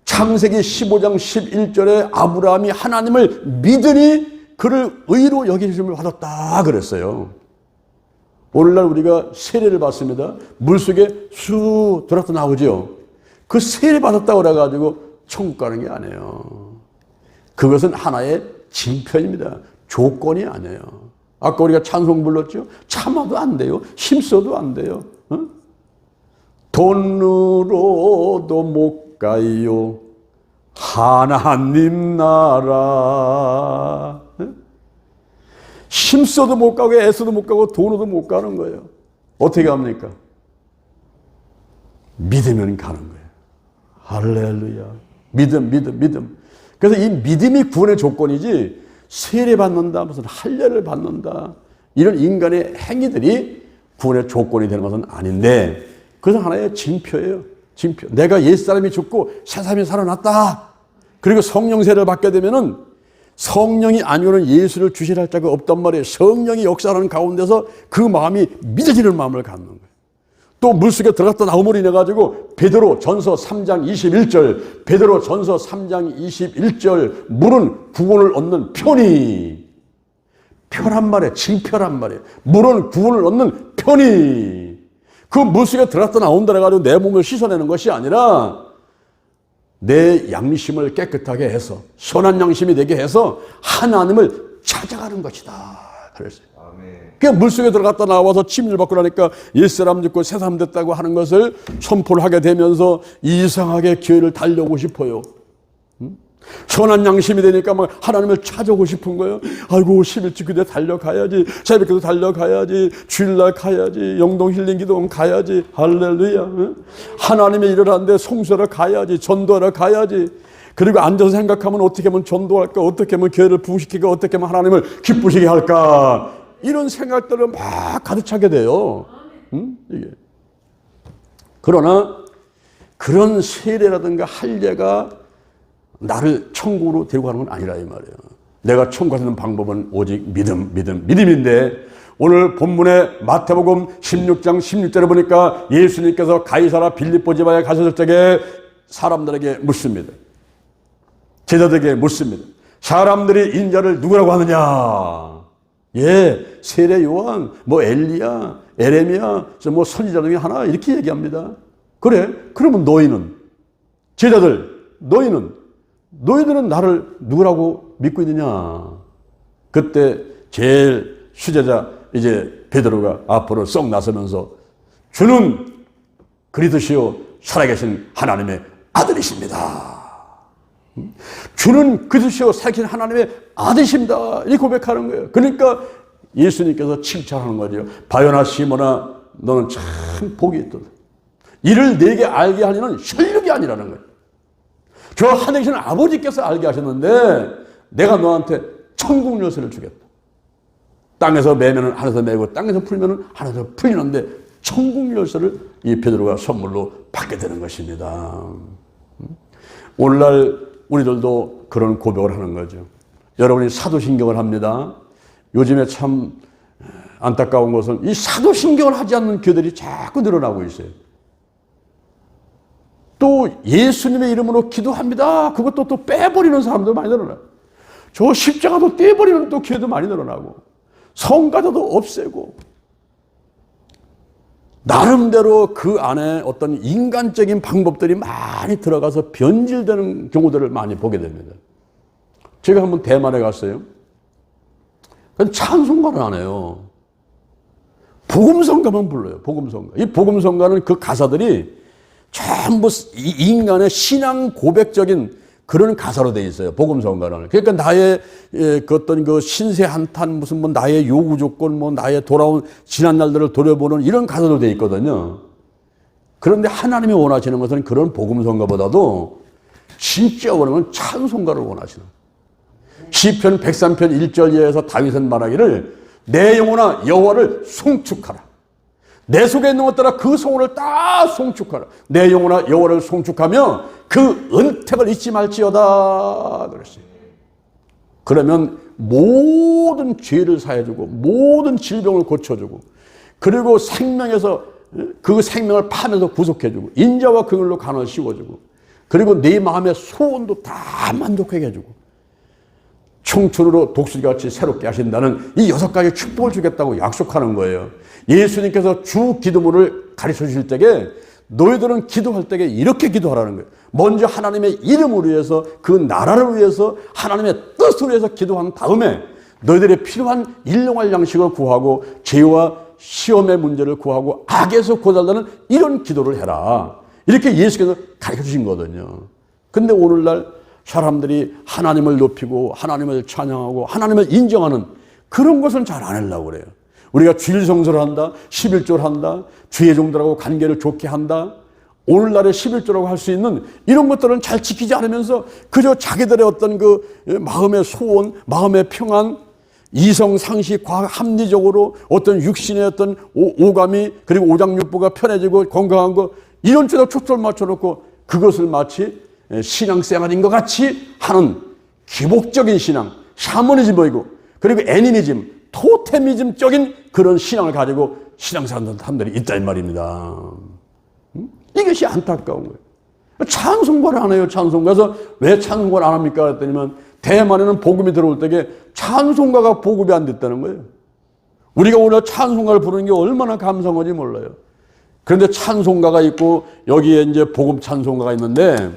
창세기 15장 11절에 아브라함이 하나님을 믿으니 그를 의로 여기심을 받았다 그랬어요. 오늘날 우리가 세례를 받습니다. 물속에 쑥 들어갔다 나오죠. 그 세례 받았다고 그래가지고 천국 가는 게 아니에요. 그것은 하나의 징표입니다. 조건이 아니에요. 아까 우리가 찬송 불렀죠? 참아도 안 돼요. 힘써도 안 돼요. 돈으로도 못 가요. 하나님 나라. 힘써도 못 가고 애써도 못 가고 돈으로도 못 가는 거예요. 어떻게 합니까? 믿으면 가는 거예요. 할렐루야. 믿음. 그래서 이 믿음이 구원의 조건이지 세례 받는다, 무슨 할례를 받는다, 이런 인간의 행위들이 구원의 조건이 되는 것은 아닌데, 그것은 하나의 징표예요. 징표. 내가 옛사람이 죽고 새사람이 살아났다. 그리고 성령 세례를 받게 되면은 성령이 아니오는 예수를 주시할 자가 없단 말이에요. 성령이 역사하는 가운데서 그 마음이 믿어지는 마음을 갖는 거예요. 또 물속에 들어갔다 나옴으로 인해 가지고 베드로 전서 3장 21절, 베드로 전서 3장 21절, 물은 구원을 얻는 편이, 편한 말이에요. 징표란 말이에요. 물은 구원을 얻는 편이. 그 물속에 들어갔다 나온다 해가지고 내 몸을 씻어내는 것이 아니라 내 양심을 깨끗하게 해서 선한 양심이 되게 해서 하나님을 찾아가는 것이다. 그랬어요. 그냥 물속에 들어갔다 나와서 침을 받고 나니까 옛사람 죽고 새사람 됐다고 하는 것을 선포를 하게 되면서 이상하게 교회를 달려오고 싶어요. 선한 양심이 되니까 막 하나님을 찾아오고 싶은 거예요. 아이고 11주 교대 달려가야지, 새벽기도 달려가야지, 주일날 가야지, 영동 힐링 기도원 가야지, 할렐루야. 하나님의 일을 하는데 송수하러 가야지, 전도하러 가야지. 그리고 앉아서 생각하면 어떻게 하면 전도할까, 어떻게 하면 교회를 부흥시키고, 어떻게 하면 하나님을 기쁘시게 할까, 이런 생각들을 막 가득 차게 돼요. 이게. 그러나 그런 세례라든가 할례가 나를 천국으로 데리고 가는 건 아니라 이 말이에요. 내가 천국 가는 방법은 오직 믿음인데, 오늘 본문의 마태복음 16장 16절에 보니까 예수님께서 가이사라 빌립보 지방에 가셨을 적에 사람들에게 묻습니다. 제자들에게 묻습니다. 사람들이 인자를 누구라고 하느냐? 예, 세례 요한, 뭐 엘리야, 에레미야, 뭐 선지자 중에 하나, 이렇게 얘기합니다. 그래, 그러면 너희는, 제자들, 너희들은 나를 누구라고 믿고 있느냐? 그때 제일 수제자 이제 베드로가 앞으로 썩 나서면서 주는 그리스도시요 살아계신 하나님의 아들이십니다. 주는 그리스도시요 살아계신 하나님의 아들이십니다. 이 고백하는 거예요. 그러니까 예수님께서 칭찬하는 거죠. 바요나 시몬아, 너는 참 복이 있도다. 이를 내게 알게 하려는 혈육이 아니라는 거예요. 저 하늘에 계신 아버지께서 알게 하셨는데 내가 너한테 천국 열쇠를 주겠다. 땅에서 매면은 하늘에서 매고 땅에서 풀면은 하늘에서 풀리는데 천국 열쇠를 이 베드로가 선물로 받게 되는 것입니다. 오늘날 우리들도 그런 고백을 하는 거죠. 여러분이 사도신경을 합니다. 요즘에 참 안타까운 것은 이 사도신경을 하지 않는 교회들이 자꾸 늘어나고 있어요. 또 예수님의 이름으로 기도합니다. 그것도 또 빼버리는 사람도 많이 늘어나요. 저 십자가도 떼버리는 또 교회도 많이 늘어나고, 성가대도 없애고, 나름대로 그 안에 어떤 인간적인 방법들이 많이 들어가서 변질되는 경우들을 많이 보게 됩니다. 제가 한번 대만에 갔어요. 찬송가를 안 해요. 복음성가만 불러요. 복음성가. 이 복음성가는 그 가사들이 전부 인간의 신앙 고백적인 그런 가사로 되어 있어요. 복음성가는. 그러니까 나의 그 어떤 그 신세 한탄, 무슨 뭐 나의 요구 조건, 뭐 나의 돌아온 지난 날들을 돌아보는 이런 가사로 되어 있거든요. 그런데 하나님이 원하시는 것은 그런 복음성가보다도 진짜 원하는 찬송가를 원하시는. 시편 103편 1절 이하에서 다윗은 말하기를 내 영혼아 여호와를 송축하라. 내 속에 있는 것 따라 그 소원을 다 송축하라. 내 영혼아 여호와를 송축하며 그 은택을 잊지 말지어다 그랬어요. 그러면 모든 죄를 사해주고 모든 질병을 고쳐주고, 그리고 생명에서 그 생명을 파면서 구속해주고, 인자와 긍휼로 간을 씌워주고, 그리고 내 마음의 소원도 다 만족하게 해주고, 청춘으로 독수리같이 새롭게 하신다는 이 6가지 축복을 주겠다고 약속하는 거예요. 예수님께서 주 기도문을 가르쳐 주실 때에 너희들은 기도할 때에 이렇게 기도하라는 거예요. 먼저 하나님의 이름을 위해서, 그 나라를 위해서, 하나님의 뜻을 위해서 기도한 다음에 너희들의 필요한 일용할 양식을 구하고 죄와 시험의 문제를 구하고 악에서 구달라는 이런 기도를 해라. 이렇게 예수께서 가르쳐 주신 거거든요. 근데 오늘날 사람들이 하나님을 높이고 하나님을 찬양하고 하나님을 인정하는 그런 것은 잘 안 하려고 그래요. 우리가 주일 성수를 한다, 11조를 한다, 주의 종들하고 관계를 좋게 한다, 오늘날의 11조라고 할 수 있는 이런 것들은 잘 지키지 않으면서 그저 자기들의 어떤 그 마음의 소원, 마음의 평안, 이성, 상식, 과학, 합리적으로 어떤 육신의 어떤 오감이 그리고 오장육부가 편해지고 건강한 거 이런 쪽에 초점을 맞춰놓고 그것을 마치 신앙생활인 것 같이 하는 기복적인 신앙, 샤머니즘이고 그리고 애니미즘, 토테미즘적인 그런 신앙을 가지고 신앙사람들이 있다 이 말입니다. 이것이 안타까운 거예요. 찬송가를 안 해요. 찬송가에서 왜 찬송가를 안 합니까? 그랬더니만 대만에는 복음이 들어올 때에 찬송가가 보급이 안 됐다는 거예요. 우리가 오늘 찬송가를 부르는 게 얼마나 감사한지 몰라요. 그런데 찬송가가 있고 여기에 이제 복음 찬송가가 있는데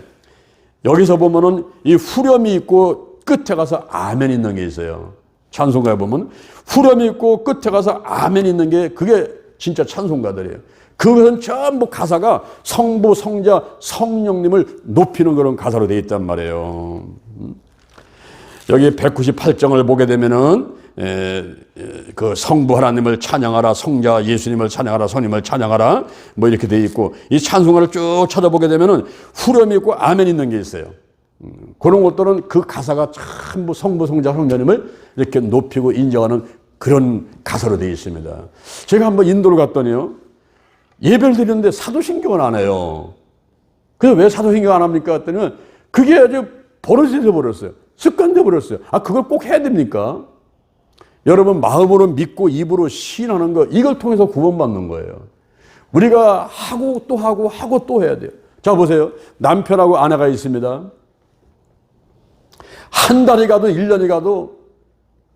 여기서 보면은 이 후렴이 있고 끝에 가서 아멘 있는 게 있어요. 찬송가에 보면 후렴이 있고 끝에 가서 아멘 있는 게 그게 진짜 찬송가들이에요. 그것은 전부 가사가 성부, 성자, 성령님을 높이는 그런 가사로 되어 있단 말이에요. 여기 198장을 보게 되면은 그 성부 하나님을 찬양하라, 성자 예수님을 찬양하라, 성님을 찬양하라 뭐 이렇게 되어 있고 이 찬송가를 쭉 찾아보게 되면은 후렴이 있고 아멘 있는 게 있어요. 그런 것들은 그 가사가 전부 성부, 성자, 성자님을 이렇게 높이고 인정하는 그런 가사로 되어 있습니다. 제가 한번 인도를 갔더니요. 예배를 드리는데 사도신경을 안 해요. 그래서 왜 사도신경 안 합니까? 했더니 그게 아주 버릇이 되어버렸어요. 습관돼 버렸어요. 아, 그걸 꼭 해야 됩니까? 여러분, 마음으로 믿고 입으로 시인하는 거, 이걸 통해서 구원받는 거예요. 우리가 하고 또 하고 하고 또 해야 돼요. 자, 보세요. 남편하고 아내가 있습니다. 한 달이 가도 1년이 가도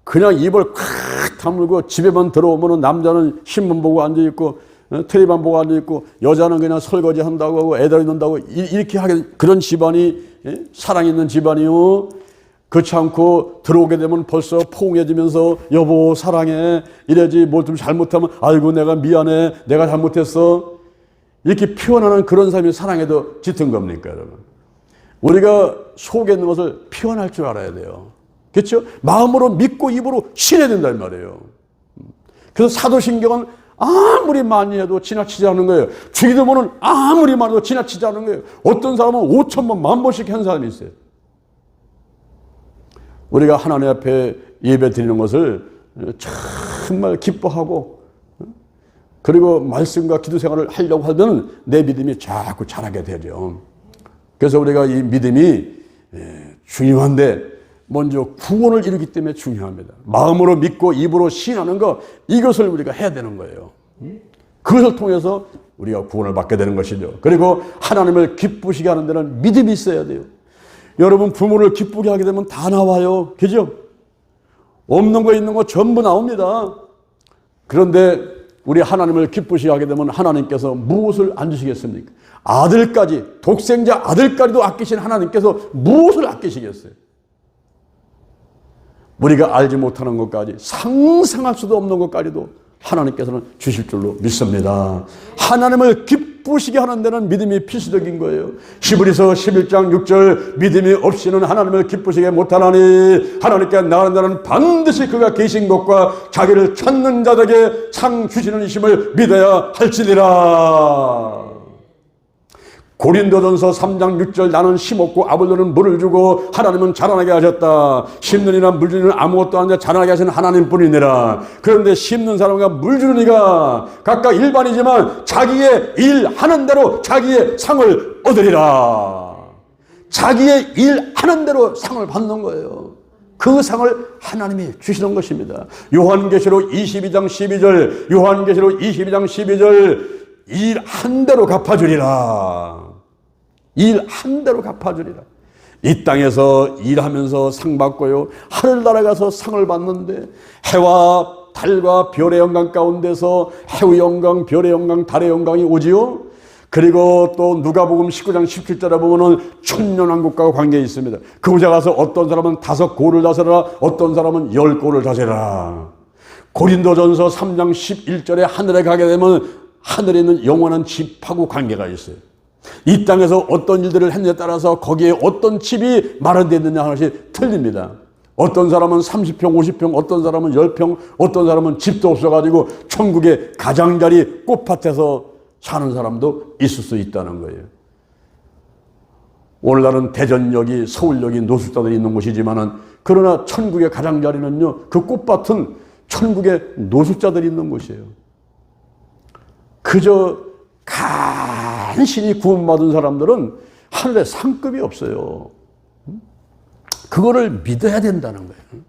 그냥 입을 콱 다물고 집에만 들어오면 남자는 신문 보고 앉아있고 텔레비만 보고 앉아있고 여자는 그냥 설거지 한다고 하고 애들 있는다고 이렇게 하게 그런 집안이 사랑 있는 집안이요. 그렇지 않고 들어오게 되면 벌써 포옹해지면서 여보 사랑해 이래지 뭘 좀 잘못하면 아이고 내가 미안해 내가 잘못했어 이렇게 표현하는 그런 사람이 사랑에도 짙은 겁니까 여러분? 우리가 속에 있는 것을 표현할 줄 알아야 돼요. 그렇죠? 마음으로 믿고 입으로 신해야 된단 말이에요. 그래서 사도신경은 아무리 많이 해도 지나치지 않는 거예요. 주기도문은 아무리 많이 해도 지나치지 않는 거예요. 어떤 사람은 5,000번, 10,000번씩 한 사람이 있어요. 우리가 하나님 앞에 예배 드리는 것을 정말 기뻐하고 그리고 말씀과 기도 생활을 하려고 하면 내 믿음이 자꾸 자라게 되죠. 그래서 우리가 이 믿음이 중요한데 먼저 구원을 이루기 때문에 중요합니다. 마음으로 믿고 입으로 시인하는 것 이것을 우리가 해야 되는 거예요. 그것을 통해서 우리가 구원을 받게 되는 것이죠. 그리고 하나님을 기쁘시게 하는 데는 믿음이 있어야 돼요. 여러분 부모를 기쁘게 하게 되면 다 나와요. 그죠? 없는 거 있는 거 전부 나옵니다. 그런데 우리 하나님을 기쁘시게 하게 되면 하나님께서 무엇을 안 주시겠습니까? 아들까지 독생자 아들까지도 아끼신 하나님께서 무엇을 아끼시겠어요? 우리가 알지 못하는 것까지 상상할 수도 없는 것까지도 하나님께서는 주실 줄로 믿습니다. 하나님을 기쁘시게 하는 데는 믿음이 필수적인 거예요. 히브리서 11장 6절 믿음이 없이는 하나님을 기쁘시게 못하나니 하나님께 나가는 자는 반드시 그가 계신 것과 자기를 찾는 자에게 상 주시는 이심을 믿어야 할지니라. 고린도전서 3장 6절 나는 심었고 아볼로는 물을 주고 하나님은 자라나게 하셨다. 심는 이나 물 주는 아무것도 아닌데 자라나게 하시는 하나님뿐이니라. 그런데 심는 사람과 물 주는 이가 각각 일반이지만 자기의 일하는 대로 자기의 상을 얻으리라. 자기의 일하는 대로 상을 받는 거예요. 그 상을 하나님이 주시는 것입니다. 요한계시록 22장 12절 요한계시록 22장 12절 일한 대로 갚아주리라. 일한 대로 갚아주리라. 이 땅에서 일하면서 상 받고요. 하늘 날아가서 상을 받는데 해와 달과 별의 영광 가운데서 해의 영광, 별의 영광, 달의 영광이 오지요. 그리고 또 누가복음 19장 17절에 보면은 천년왕국과 관계가 있습니다. 그 곳에 가서 어떤 사람은 5고를 다스려라, 어떤 사람은 10고를 다스려라. 고린도전서 3장 11절에 하늘에 가게 되면 하늘에 있는 영원한 집하고 관계가 있어요. 이 땅에서 어떤 일들을 했느냐에 따라서 거기에 어떤 집이 마련되느냐 하나씩 틀립니다. 어떤 사람은 30평, 50평, 어떤 사람은 10평, 어떤 사람은 집도 없어가지고 천국의 가장자리 꽃밭에서 사는 사람도 있을 수 있다는 거예요. 오늘날은 대전역이 서울역이 노숙자들이 있는 곳이지만은 그러나 천국의 가장자리는요 그 꽃밭은 천국의 노숙자들이 있는 곳이에요. 그저 간신히 구원받은 사람들은 하늘에 상급이 없어요. 그거를 믿어야 된다는 거예요.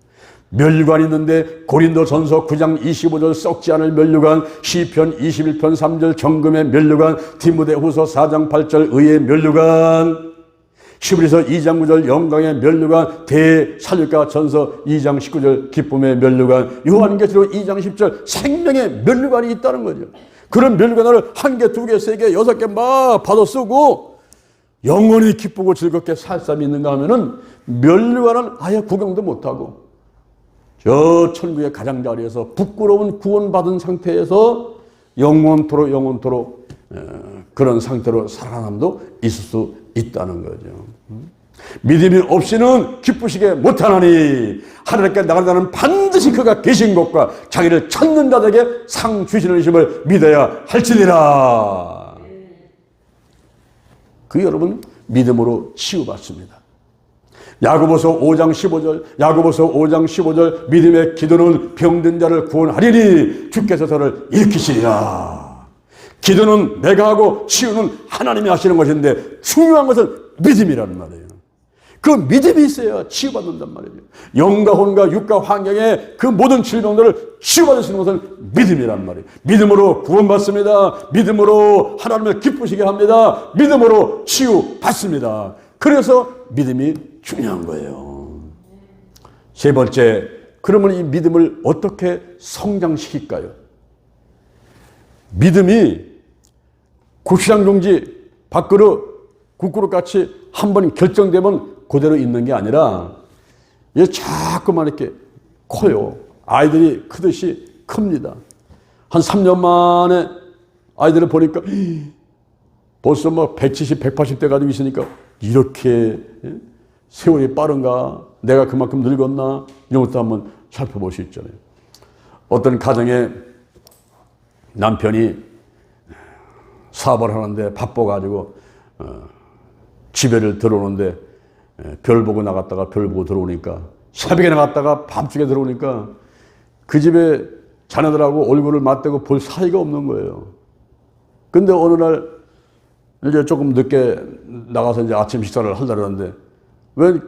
면류관이 있는데 고린도전서 9장 25절 썩지 않을 면류관, 시편 21편 3절 정금의 면류관, 디모데후서 4장 8절 의의 면류관, 히브리서 2장 9절 영광의 면류관, 대살릴가 전서 2장 19절 기쁨의 면류관, 요한계시록 2장 10절 생명의 면류관이 있다는 거죠. 그런 면류관을 한 개, 두 개, 세 개, 여섯 개 막 받아 쓰고 영원히 기쁘고 즐겁게 살 사람이 있는가 하면은 면류관은 아예 구경도 못하고 저 천국의 가장자리에서 부끄러운 구원받은 상태에서 영원토록 그런 상태로 살아남도 있을 수 있다는 거죠. 믿음이 없이는 기쁘시게 못하나니 하나님께 나가는 반드시 그가 계신 것과 자기를 찾는 자들에게 상 주시는 힘을 믿어야 할지니라. 그 여러분 믿음으로 치유받습니다. 야고보서 5장 15절 믿음의 기도는 병든 자를 구원하리니 주께서 저를 일으키시리라. 기도는 내가 하고 치유는 하나님이 하시는 것인데 중요한 것은 믿음이라는 말이에요. 그 믿음이 있어야 치유받는단 말이에요. 영과 혼과 육과 환경의 그 모든 질병들을 치유받을 수 있는 것은 믿음이란 말이에요. 믿음으로 구원받습니다. 믿음으로 하나님을 기쁘시게 합니다. 믿음으로 치유받습니다. 그래서 믿음이 중요한 거예요. 세 번째, 그러면 이 믿음을 어떻게 성장시킬까요? 믿음이 고추장 종지 밥그릇 국그릇 같이 한번 결정되면 그대로 있는 게 아니라 이게 자꾸만 이렇게 커요. 아이들이 크듯이 큽니다. 한 3년 만에 아이들을 보니까 벌써 뭐 170, 180대 가지고 있으니까 이렇게 세월이 빠른가? 내가 그만큼 늙었나? 이런 것도 한번 살펴볼 수 있잖아요. 어떤 가정에 남편이 사업을 하는데 바빠가지고 집에를 들어오는데 별 보고 나갔다가 별 보고 들어오니까 새벽에 나갔다가 밤중에 들어오니까 그 집에 자녀들하고 얼굴을 맞대고 볼 사이가 없는 거예요. 근데 어느 날 이제 조금 늦게 나가서 이제 아침 식사를 하려는데 왜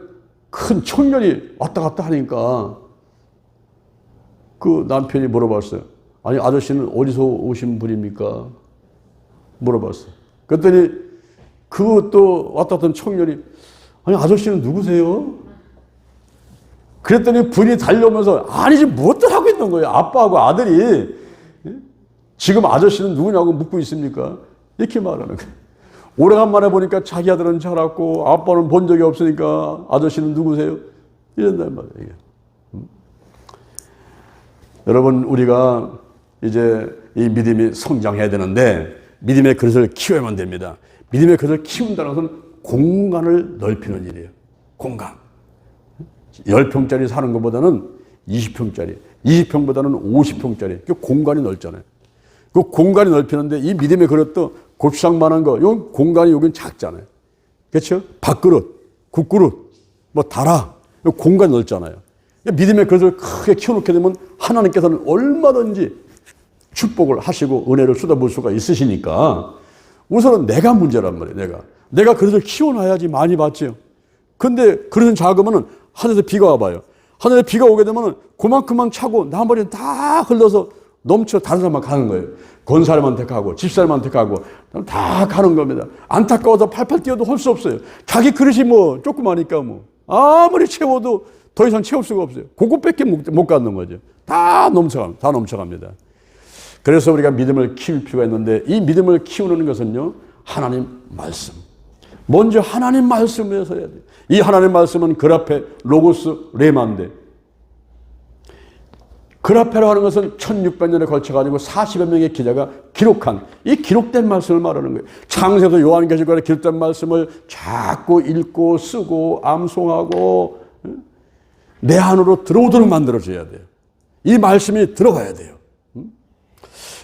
큰 청년이 왔다 갔다 하니까 그 남편이 물어봤어요. 아니 아저씨는 어디서 오신 분입니까? 물어봤어요. 그랬더니 그 또 왔다 갔던 청년이 아니 아저씨는 누구세요? 그랬더니 분이 달려오면서 아니 지금 무엇들 하고 있는 거예요? 아빠하고 아들이 지금 아저씨는 누구냐고 묻고 있습니까? 이렇게 말하는 거예요. 오래간만에 보니까 자기 아들은 자랐고 아빠는 본 적이 없으니까 아저씨는 누구세요? 이런단 말이에요. 여러분 우리가 이제 이 믿음이 성장해야 되는데 믿음의 그릇을 키워야만 됩니다. 믿음의 그릇을 키운다는 것은 공간을 넓히는 일이에요. 공간. 10평짜리 사는 것보다는 20평짜리, 20평보다는 50평짜리. 그 공간이 넓잖아요. 그 공간이 넓히는데 이 믿음의 그릇도 고추장만한 거, 요 공간이 여긴 작잖아요. 그렇죠? 밥그릇, 국그릇, 뭐 다라, 공간이 넓잖아요. 믿음의 그릇을 크게 키워놓게 되면 하나님께서는 얼마든지 축복을 하시고 은혜를 쏟아부을 수가 있으시니까 우선은 내가 문제란 말이에요. 내가 그릇을 키워놔야지 많이 받지요. 근데 그릇은 작으면 하늘에서 비가 와봐요. 하늘에 비가 오게 되면 그만큼만 차고 나머지는 다 흘러서 넘쳐 다른 사람만 가는 거예요. 건 사람한테 가고 집사람한테 가고 다 가는 겁니다. 안타까워서 팔팔 뛰어도 할 수 없어요. 자기 그릇이 뭐 조그마니까 뭐 아무리 채워도 더 이상 채울 수가 없어요. 그것밖에 못 갖는 거죠. 다 넘쳐갑니다. 그래서 우리가 믿음을 키울 필요가 있는데 이 믿음을 키우는 것은요 하나님 말씀. 먼저 하나님 말씀에서 해야 돼요. 이 하나님 말씀은 그라페, 로고스, 레마인데 그라페로 하는 것은 1600년에 걸쳐가지고 40여 명의 기자가 기록한 이 기록된 말씀을 말하는 거예요. 창세기에서 요한계시록에 기록된 말씀을 자꾸 읽고 쓰고 암송하고 내 안으로 들어오도록 만들어줘야 돼요. 이 말씀이 들어가야 돼요.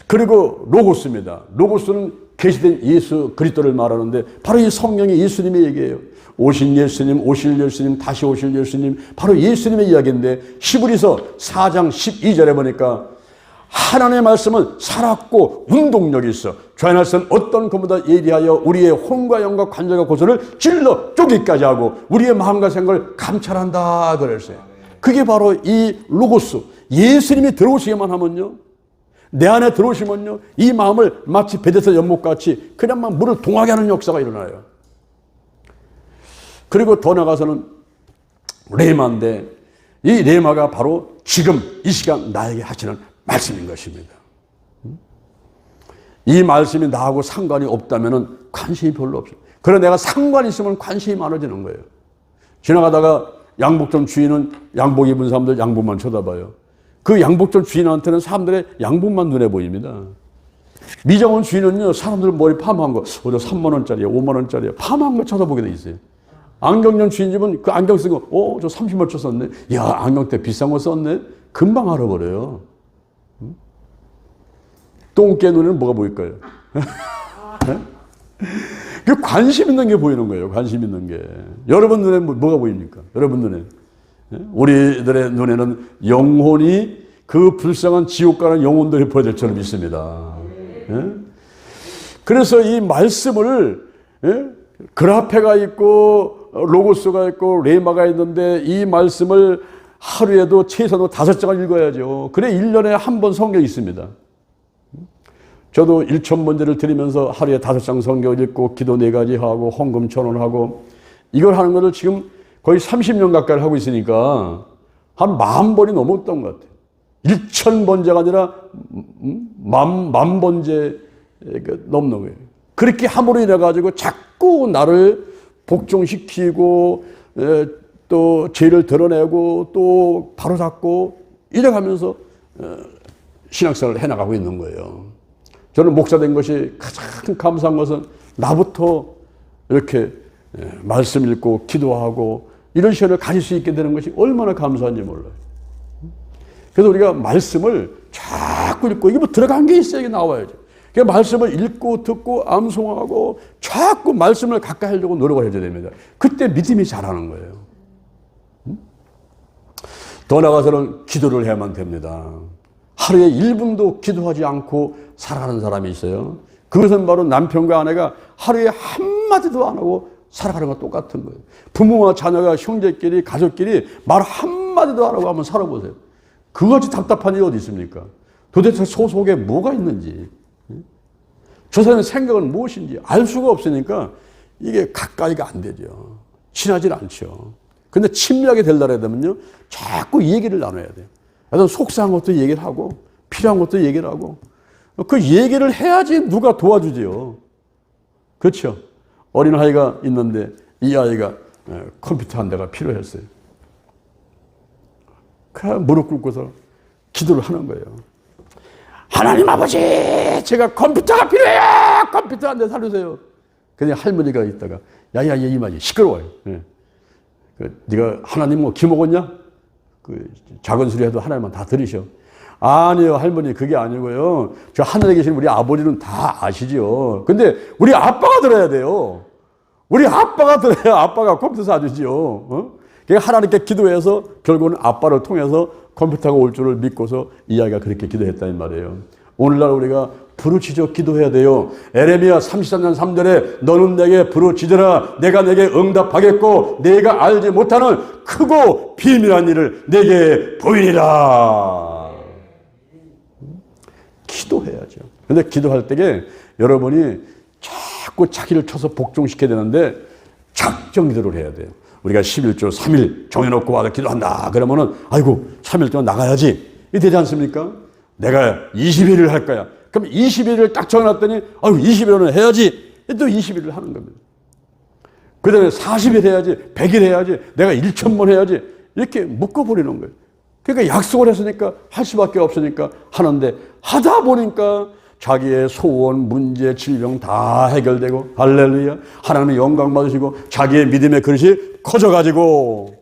그리고 로고스입니다. 로고스는 계시된 예수 그리스도를 말하는데 바로 이 성경이 예수님의 얘기예요. 오신 예수님, 오실 예수님, 다시 오실 예수님, 바로 예수님의 이야기인데 히브리서 4장 12절에 보니까 하나님의 말씀은 살았고 운동력이 있어 죄날선 어떤 것보다 예리하여 우리의 혼과 영과 관절과 고소를 찔러 쪼기까지 하고 우리의 마음과 생각을 감찰한다 그랬어요. 그게 바로 이 로고스, 예수님이 들어오시기만 하면요, 내 안에 들어오시면요, 이 마음을 마치 베데스다 연못같이 그냥 막 물을 동하게 하는 역사가 일어나요. 그리고 더 나가서는 레마인데 이 레마가 바로 지금 이 시간 나에게 하시는 말씀인 것입니다. 이 말씀이 나하고 상관이 없다면 관심이 별로 없어요. 그러나 내가 상관이 있으면 관심이 많아지는 거예요. 지나가다가 양복점 주인은 양복 입은 사람들 양복만 쳐다봐요. 그 양복점 주인한테는 사람들의 양복만 눈에 보입니다. 미장원 주인은요, 사람들 머리 파마한 거, 저 3만 원짜리야, 5만 원짜리야, 파마한 거 쳐다보게 돼 있어요. 안경점 주인집은 그 안경 쓴 거, 저 30만 원 썼네. 야, 안경테 비싼 거 썼네. 금방 알아버려요. 똥개 눈에는 뭐가 보일까요? 그 관심 있는 게 보이는 거예요. 관심 있는 게. 여러분 눈에 뭐가 보입니까? 여러분 눈에. 우리들의 눈에는 영혼이 그 불쌍한 지옥 가는 영혼들이 보여질 줄 믿습니다. 그래서 이 말씀을 그라페가 있고 로고스가 있고 레마가 있는데 이 말씀을 하루에도 최소한 5장을 읽어야죠. 그래 1년에 한 번 성경이 있습니다. 저도 1,000번제를 드리면서 하루에 5장 성경 읽고 기도 4가지 하고 헌금 1,000원 이걸 하는 것을 지금 거의 30년 가까이 하고 있으니까 한 10,000번이 넘었던 것 같아요. 1,000번제가 아니라 만 번제 넘는 거예요. 그렇게 함으로 인해 가지고 자꾸 나를 복종시키고 또 죄를 드러내고 또 바로잡고 이래가면서 신앙생활을 해나가고 있는 거예요. 저는 목사 된 것이 가장 감사한 것은 나부터 이렇게 말씀 읽고 기도하고 이런 시간을 가질 수 있게 되는 것이 얼마나 감사한지 몰라요. 그래서 우리가 말씀을 자꾸 읽고 이게 뭐 들어간 게 있어야 이게 나와야죠. 그러니까 말씀을 읽고 듣고 암송하고 자꾸 말씀을 가까이 하려고 노력을 해줘야 됩니다. 그때 믿음이 자라는 거예요. 더 나아가서는 기도를 해야만 됩니다. 하루에 1분도 기도하지 않고 살아가는 사람이 있어요. 그것은 바로 남편과 아내가 하루에 한마디도 안 하고 살아가는 거 똑같은 거예요. 부모와 자녀가 형제끼리 가족끼리 말 한마디도 안 하고 한번 살아보세요. 그것이 답답한 일이 어디 있습니까? 도대체 속에 뭐가 있는지, 저 사람의 생각은 무엇인지 알 수가 없으니까 이게 가까이가 안 되죠. 친하질 않죠. 근데 친밀하게 되려고 되면요, 자꾸 얘기를 나눠야 돼요. 속상한 것도 얘기를 하고 필요한 것도 얘기를 하고 그 얘기를 해야지 누가 도와주지요. 그렇죠? 어린아이가 있는데 이 아이가 컴퓨터 한 대가 필요했어요. 그 무릎 꿇고서 기도를 하는 거예요. 하나님 아버지, 제가 컴퓨터가 필요해요. 컴퓨터 한 대 사주세요. 그냥 할머니가 있다가 야야 이마지 시끄러워요. 네가 하나님 뭐 기 먹었냐? 그 작은 소리 해도 하나님만 다 들으셔. 아니요 할머니, 그게 아니고요, 저 하늘에 계신 우리 아버지는 다 아시죠. 근데 우리 아빠가 들어야 돼요. 우리 아빠가 들어야 아빠가 컴퓨터 사주지요. 그러니까 하나님께 기도해서 결국은 아빠를 통해서 컴퓨터가 올 줄을 믿고서 이 아이가 그렇게 기도했다는 말이에요. 오늘날 우리가 부르짖어 기도해야 돼요. 에레미야 33장 3절에 너는 내게 부르짖으라 내가 내게 응답하겠고 내가 알지 못하는 크고 비밀한 일을 내게 보이리라. 기도해야죠. 그런데 기도할 때에 여러분이 자꾸 자기를 쳐서 복종시켜야 되는데 작정 기도를 해야 돼요. 우리가 11조 3일 정해놓고 와서 기도한다 그러면은 아이고 3일 동안 나가야지 이 되지 않습니까? 내가 20일을 할 거야. 그럼 20일을 딱 정해놨더니 아유 20일은 해야지. 또 20일을 하는 겁니다. 그 다음에 40일 해야지, 100일 해야지, 내가 1,000번 해야지 이렇게 묶어버리는 거예요. 그러니까 약속을 했으니까 할 수밖에 없으니까 하는데 하다 보니까 자기의 소원, 문제, 질병 다 해결되고 할렐루야 하나님의 영광 받으시고 자기의 믿음의 그릇이 커져가지고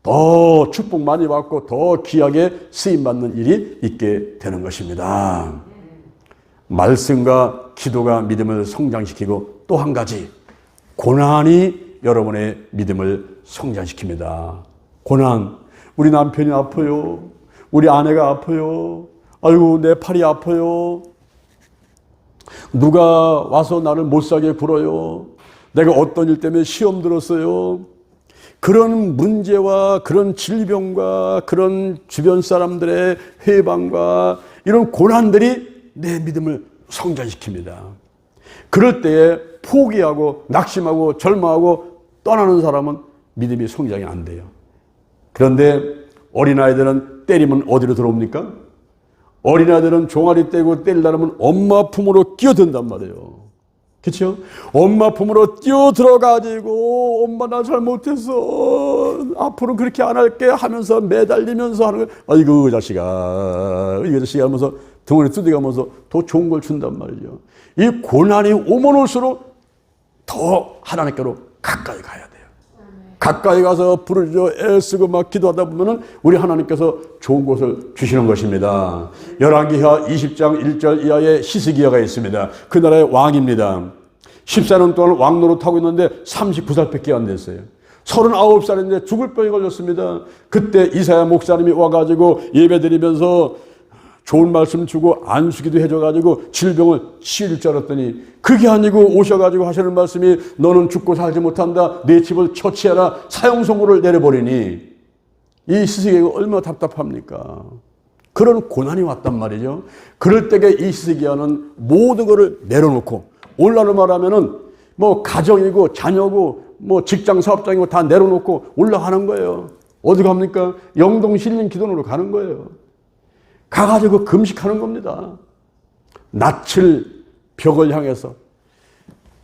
더 축복 많이 받고 더 귀하게 쓰임받는 일이 있게 되는 것입니다. 말씀과 기도가 믿음을 성장시키고 또 한 가지, 고난이 여러분의 믿음을 성장시킵니다. 고난. 우리 남편이 아파요. 우리 아내가 아파요. 아이고, 내 팔이 아파요. 누가 와서 나를 못 사게 굴어요. 내가 어떤 일 때문에 시험 들었어요. 그런 문제와 그런 질병과 그런 주변 사람들의 회방과 이런 고난들이 내 믿음을 성장시킵니다. 그럴 때에 포기하고 낙심하고 절망하고 떠나는 사람은 믿음이 성장이 안 돼요. 그런데 어린아이들은 때리면 어디로 들어옵니까? 어린아이들은 종아리 떼고 때리려면 엄마 품으로 끼어든단 말이에요. 그렇죠? 엄마 품으로 뛰어들어가지고 엄마 나 잘못했어. 앞으로 그렇게 안 할게 하면서 매달리면서 하는 거예요. 아이고 자식아. 이 자식아 하면서 등원에 두드려가면서 더 좋은 걸 준단 말이죠. 이 고난이 오면 올수록 더 하나님께로 가까이 가야 돼요. 가까이 가서 부르짖어 애쓰고 막 기도하다 보면은 우리 하나님께서 좋은 것을 주시는 것입니다. 열왕기하 20장 1절 이하에 히스기야가 있습니다. 그 나라의 왕입니다. 14년 동안 왕노릇하고 있는데 39살밖에 안 됐어요. 39살인데 죽을 병이 걸렸습니다. 그때 이사야 목사님이 와가지고 예배드리면서 좋은 말씀 주고 안수기도 해줘가지고 질병을 치유할 줄 알았더니 그게 아니고 오셔가지고 하시는 말씀이 너는 죽고 살지 못한다. 내 집을 처치해라. 사형선고를 내려버리니 이 히스기야가 얼마나 답답합니까? 그런 고난이 왔단 말이죠. 그럴 때에 이 히스기야는 모든 것을 내려놓고 오늘날로 말하면은 뭐 가정이고 자녀고 뭐 직장 사업장이고 다 내려놓고 올라가는 거예요. 어디 갑니까? 영동 신림 기도원으로 가는 거예요. 가가지고 금식하는 겁니다. 낯을 벽을 향해서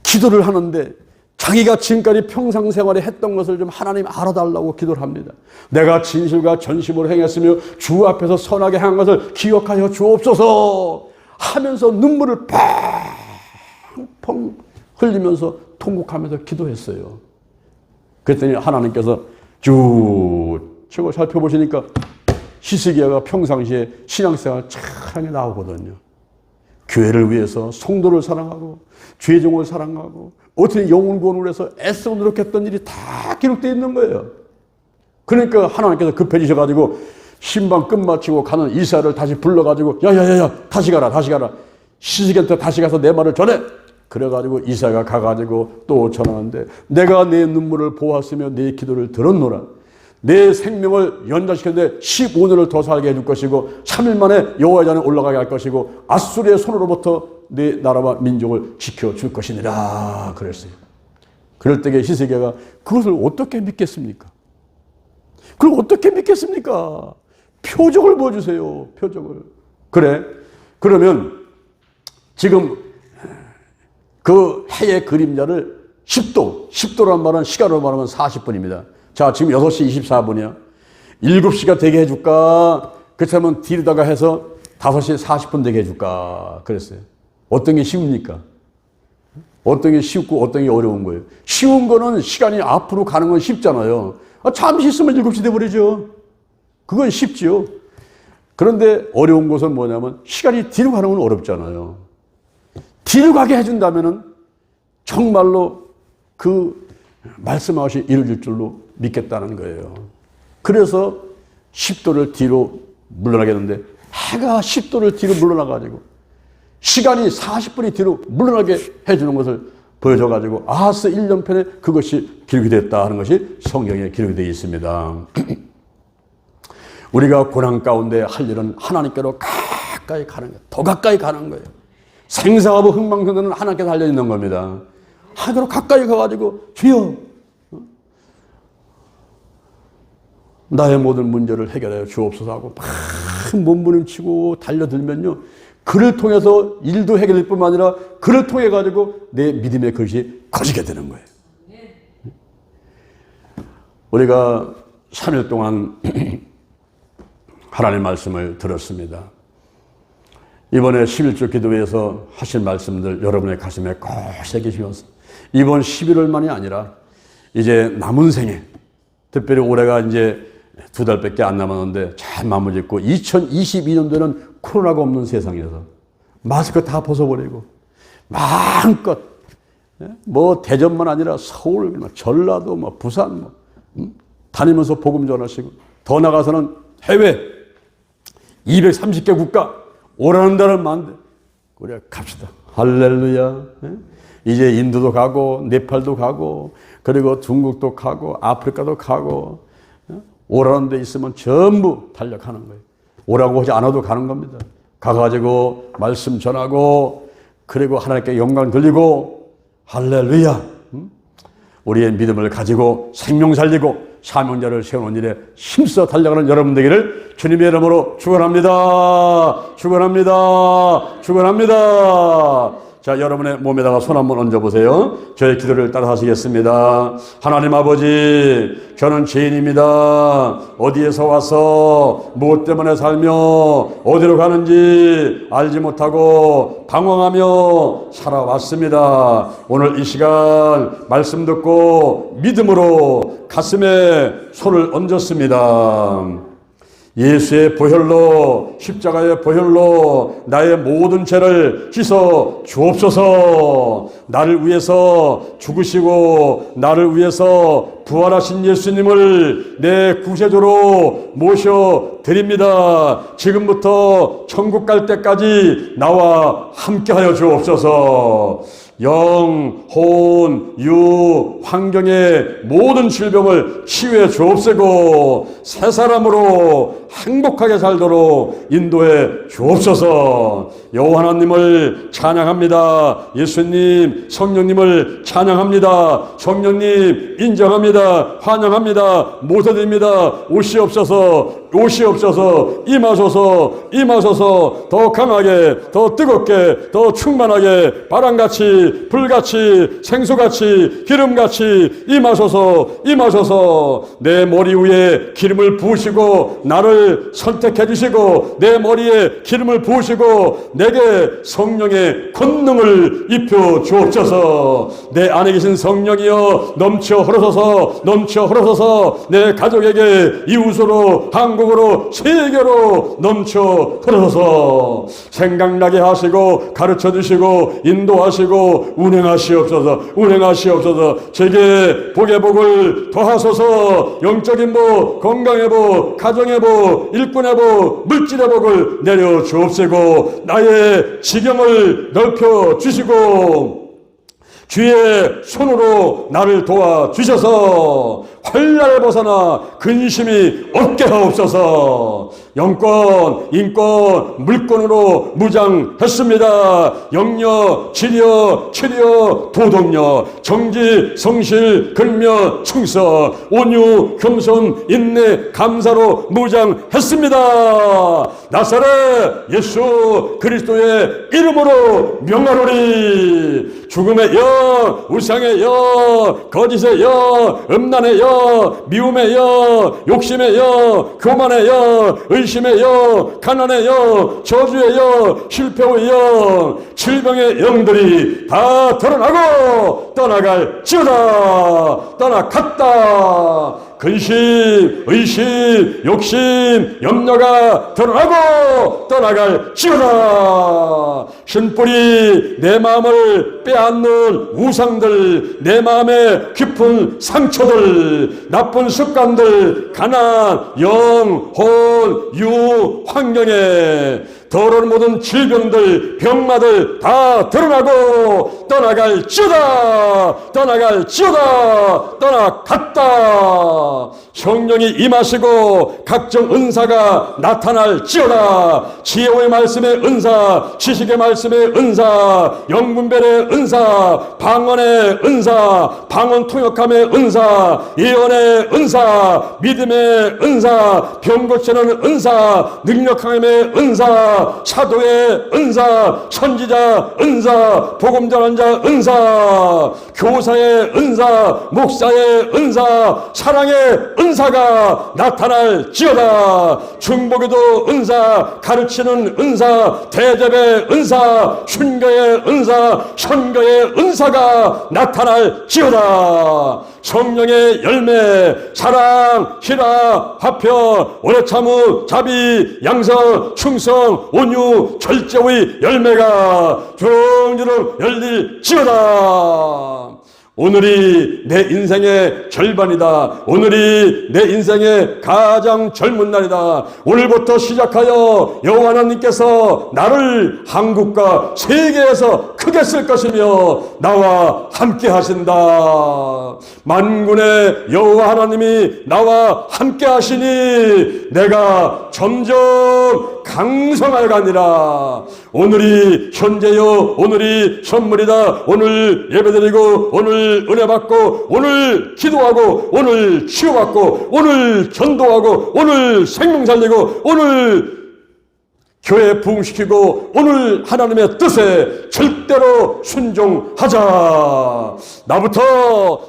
기도를 하는데 자기가 지금까지 평상생활에 했던 것을 좀 하나님 알아달라고 기도를 합니다. 내가 진실과 전심으로 행했으며 주 앞에서 선하게 한 것을 기억하여 주옵소서 하면서 눈물을 펑펑 흘리면서 통곡하면서 기도했어요. 그랬더니 하나님께서 쭉 저걸 살펴보시니까 히스기야가 평상시에 신앙생활 잘 나오거든요. 교회를 위해서 성도를 사랑하고 죄종을 사랑하고 어떻게 영혼 구원을 위해서 애쓰고 노력했던 일이 다 기록되어 있는 거예요. 그러니까 하나님께서 급해지셔가지고 신방 끝마치고 가는 이사야를 다시 불러가지고 야야야야 다시 가라 히스기야한테 다시 가서 내 말을 전해. 그래가지고 이사야가 가가지고 또 전하는데 내가 내 눈물을 보았으며 내 기도를 들었노라. 내 생명을 연장시켰는데 15년을 더 살게 해줄 것이고 3일 만에 여호와의 전에 올라가게 할 것이고 아수르의 손으로부터 내 나라와 민족을 지켜줄 것이니라 그랬어요. 그럴 때에 히스기야가 그것을 어떻게 믿겠습니까? 그걸 어떻게 믿겠습니까? 표적을 보여주세요. 표적을. 그래. 그러면 지금 그 해의 그림자를 10도란 말은 시간으로 말하면 40분입니다. 자, 지금 6시 24분이야. 7시가 되게 해줄까? 그렇다면 뒤로다가 해서 5시 40분 되게 해줄까? 그랬어요. 어떤 게 쉬웁니까? 어떤 게 쉽고 어떤 게 어려운 거예요? 쉬운 거는 시간이 앞으로 가는 건 쉽잖아요. 잠시 있으면 7시 돼버리죠. 그건 쉽지요. 그런데 어려운 것은 뭐냐면 시간이 뒤로 가는 건 어렵잖아요. 뒤로 가게 해준다면은 정말로 그 말씀하신 이루어질 줄로 믿겠다는 거예요. 그래서 10도를 뒤로 물러나게 했는데 해가 10도를 뒤로 물러나가지고 시간이 40분이 뒤로 물러나게 해주는 것을 보여줘가지고 아하스 1년편에 그것이 기록이 됐다 하는 것이 성경에 기록이 되어 있습니다. 우리가 고난 가운데 할 일은 하나님께로 가까이 가는 거예요. 더 가까이 가는 거예요. 생사하고 흥망성쇠는 하나님께 달려있는 겁니다. 하나님께로 가까이 가가지고 주여 나의 모든 문제를 해결하여 주옵소서 하고 막 몸부림치고 달려들면요. 그를 통해서 일도 해결될 뿐만 아니라 그를 통해 가지고 내 믿음의 그릇이 커지게 되는 거예요. 우리가 3일 동안 하나님의 말씀을 들었습니다. 이번에 11조 기도회에서 하신 말씀들 여러분의 가슴에 거시게 지어서 이번 11월만이 아니라 이제 남은 생에 특별히 올해가 이제 2달밖에 안 남았는데 잘 마무리 짓고 2022년도에는 코로나가 없는 세상에서 마스크 다 벗어버리고 마음껏 뭐 대전만 아니라 서울, 전라도, 뭐 부산 다니면서 복음 전하시고 더 나가서는 해외 230개 국가 오라는 데를 만들 우리가 갑시다. 할렐루야. 이제 인도도 가고 네팔도 가고 그리고 중국도 가고 아프리카도 가고 오라는 데 있으면 전부 달려가는 거예요. 오라고 하지 않아도 가는 겁니다. 가가지고 말씀 전하고 그리고 하나님께 영광 돌리고 할렐루야. 우리의 믿음을 가지고 생명 살리고 사명자를 세우는 일에 힘써 달려가는 여러분 되기를 주님의 이름으로 축원합니다. 축원합니다. 축원합니다. 자, 여러분의 몸에다가 손 한번 얹어보세요. 저의 기도를 따라 하시겠습니다. 하나님 아버지, 저는 죄인입니다. 어디에서 와서 무엇 때문에 살며 어디로 가는지 알지 못하고 방황하며 살아왔습니다. 오늘 이 시간 말씀 듣고 믿음으로 가슴에 손을 얹었습니다. 예수의 보혈로 십자가의 보혈로 나의 모든 죄를 씻어 주옵소서. 나를 위해서 죽으시고 나를 위해서 부활하신 예수님을 내 구세주로 모셔드립니다. 지금부터 천국 갈 때까지 나와 함께하여 주옵소서. 영, 혼, 유, 환경의 모든 질병을 치유해 주옵시고 새 사람으로 행복하게 살도록 인도해 주옵소서. 여호와 하나님을 찬양합니다. 예수님, 성령님을 찬양합니다. 성령님 인정합니다. 환영합니다. 모셔드립니다. 오시옵소서. 오시옵소서. 임하소서. 임하소서. 더 강하게, 더 뜨겁게, 더 충만하게 바람같이, 불같이, 생수같이, 기름같이 임하소서. 임하소서. 내 머리 위에 기름을 부으시고 나를 선택해 주시고 내 머리에 기름을 부으시고 내게 성령의 권능을 입혀 주옵소서. 내 안에 계신 성령이여 넘쳐 흐르소서. 넘쳐 흐르소서. 내 가족에게 이웃으로 한국으로 세계로 넘쳐 흐르소서. 생각나게 하시고 가르쳐 주시고 인도하시고 운행하시옵소서. 운행하시옵소서. 제게 복의 복을 더하소서. 영적인 복, 건강의 복, 가정의 복, 일꾼의 복, 물질의 복을 내려 주옵시고 나의 지경을 넓혀 주시고 주의 손으로 나를 도와주셔서 환난을 벗어나 근심이 없게 하옵소서. 영권, 인권, 물권으로 무장했습니다. 영력, 지력, 체력, 도덕력, 정지, 성실, 근면, 충성, 온유, 겸손, 인내, 감사로 무장했습니다. 나사렛 예수 그리스도의 이름으로 명하노니 죽음의 영, 우상의 영, 거짓의 영, 음란의 영, 미움의 영, 욕심의 영, 교만의 영, 의심의 영, 가난의 영, 저주의 영, 실패의 영, 질병의 영들이 다 드러나고 떠나갈지어다. 떠나갔다. 근심, 의심, 욕심, 염려가 드러나고 떠나갈지어다. 신뿌리 내 마음을 빼앗는 우상들, 내 마음의 깊은 상처들, 나쁜 습관들, 가난, 영, 혼, 유, 환경에 더러운 모든 질병들, 병마들 다 드러나고 떠나갈지어다. 떠나갈지어다. 떠나갔다. 성령이 임하시고 각종 은사가 나타날지어다. 지혜의 말씀의 은사, 지식의 말씀의 은사, 영분별의 은사, 방언의 은사, 방언 통역함의 은사, 예언의 은사, 믿음의 은사, 병 고치는 은사, 능력함의 은사, 사도의 은사, 선지자 은사, 복음 전하는 자 은사, 교사의 은사, 목사의 은사, 사랑의 은사가 나타날지어다. 중보기도 은사, 가르치는 은사, 대접의 은사, 순교의 은사, 선교의 은사가 나타날지어다. 성령의 열매, 사랑, 희락, 화평, 오래 참음, 자비, 양선, 충성, 온유, 절제의 열매가 종류로 열릴지어다. 오늘이 내 인생의 절반이다. 오늘이 내 인생의 가장 젊은 날이다. 오늘부터 시작하여 여호와 하나님께서 나를 한국과 세계에서 크게 쓸 것이며 나와 함께 하신다. 만군의 여호와 하나님이 나와 함께 하시니 내가 점점 강성하여 가니라. 오늘이 현재요, 오늘이 선물이다. 오늘 예배드리고, 오늘 은혜 받고, 오늘 기도하고, 오늘 치유받고, 오늘 전도하고, 오늘 생명 살리고, 오늘 교회 부흥시키고, 오늘 하나님의 뜻에 절대로 순종하자. 나부터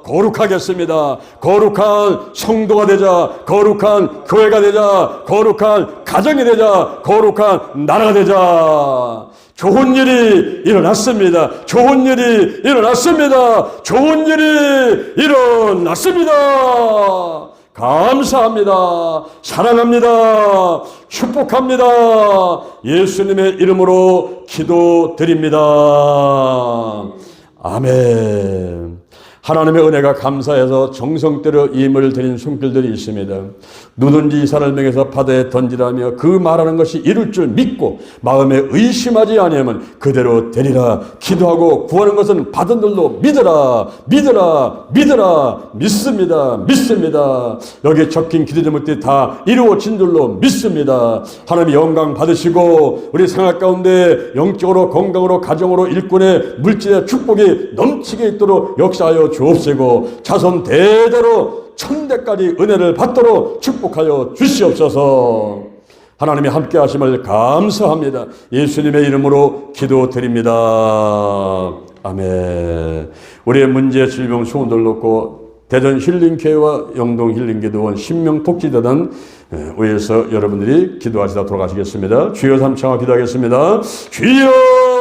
거룩하겠습니다. 거룩한 성도가 되자. 거룩한 교회가 되자. 거룩한 가정이 되자. 거룩한 나라가 되자. 좋은 일이 일어났습니다. 좋은 일이 일어났습니다. 좋은 일이 일어났습니다. 감사합니다. 사랑합니다. 축복합니다. 예수님의 이름으로 기도드립니다. 아멘. 하나님의 은혜가 감사해서 정성대로 임을 드린 손길들이 있습니다. 누든지 이 사람을 명해서 바다에 던지라며 그 말하는 것이 이룰 줄 믿고 마음에 의심하지 아니하면 그대로 되리라. 기도하고 구하는 것은 받은 줄로 믿으라. 믿습니다. 여기에 적힌 기도 제목들이 다 이루어진 줄로 믿습니다. 하나님 영광 받으시고 우리 생활 가운데 영적으로 건강으로 가정으로 일꾼의 물질의 축복이 넘치게 있도록 역사하여 주옵시고 자손 대대로 천대까지 은혜를 받도록 축복하여 주시옵소서. 하나님이 함께 하심을 감사합니다. 예수님의 이름으로 기도드립니다. 아멘. 우리의 문제, 질병, 소원들 놓고 대전 힐링교회와 영동 힐링기도원 신명복지재단 위에서 여러분들이 기도하시다 돌아가시겠습니다. 주여 삼창하 기도하겠습니다. 주여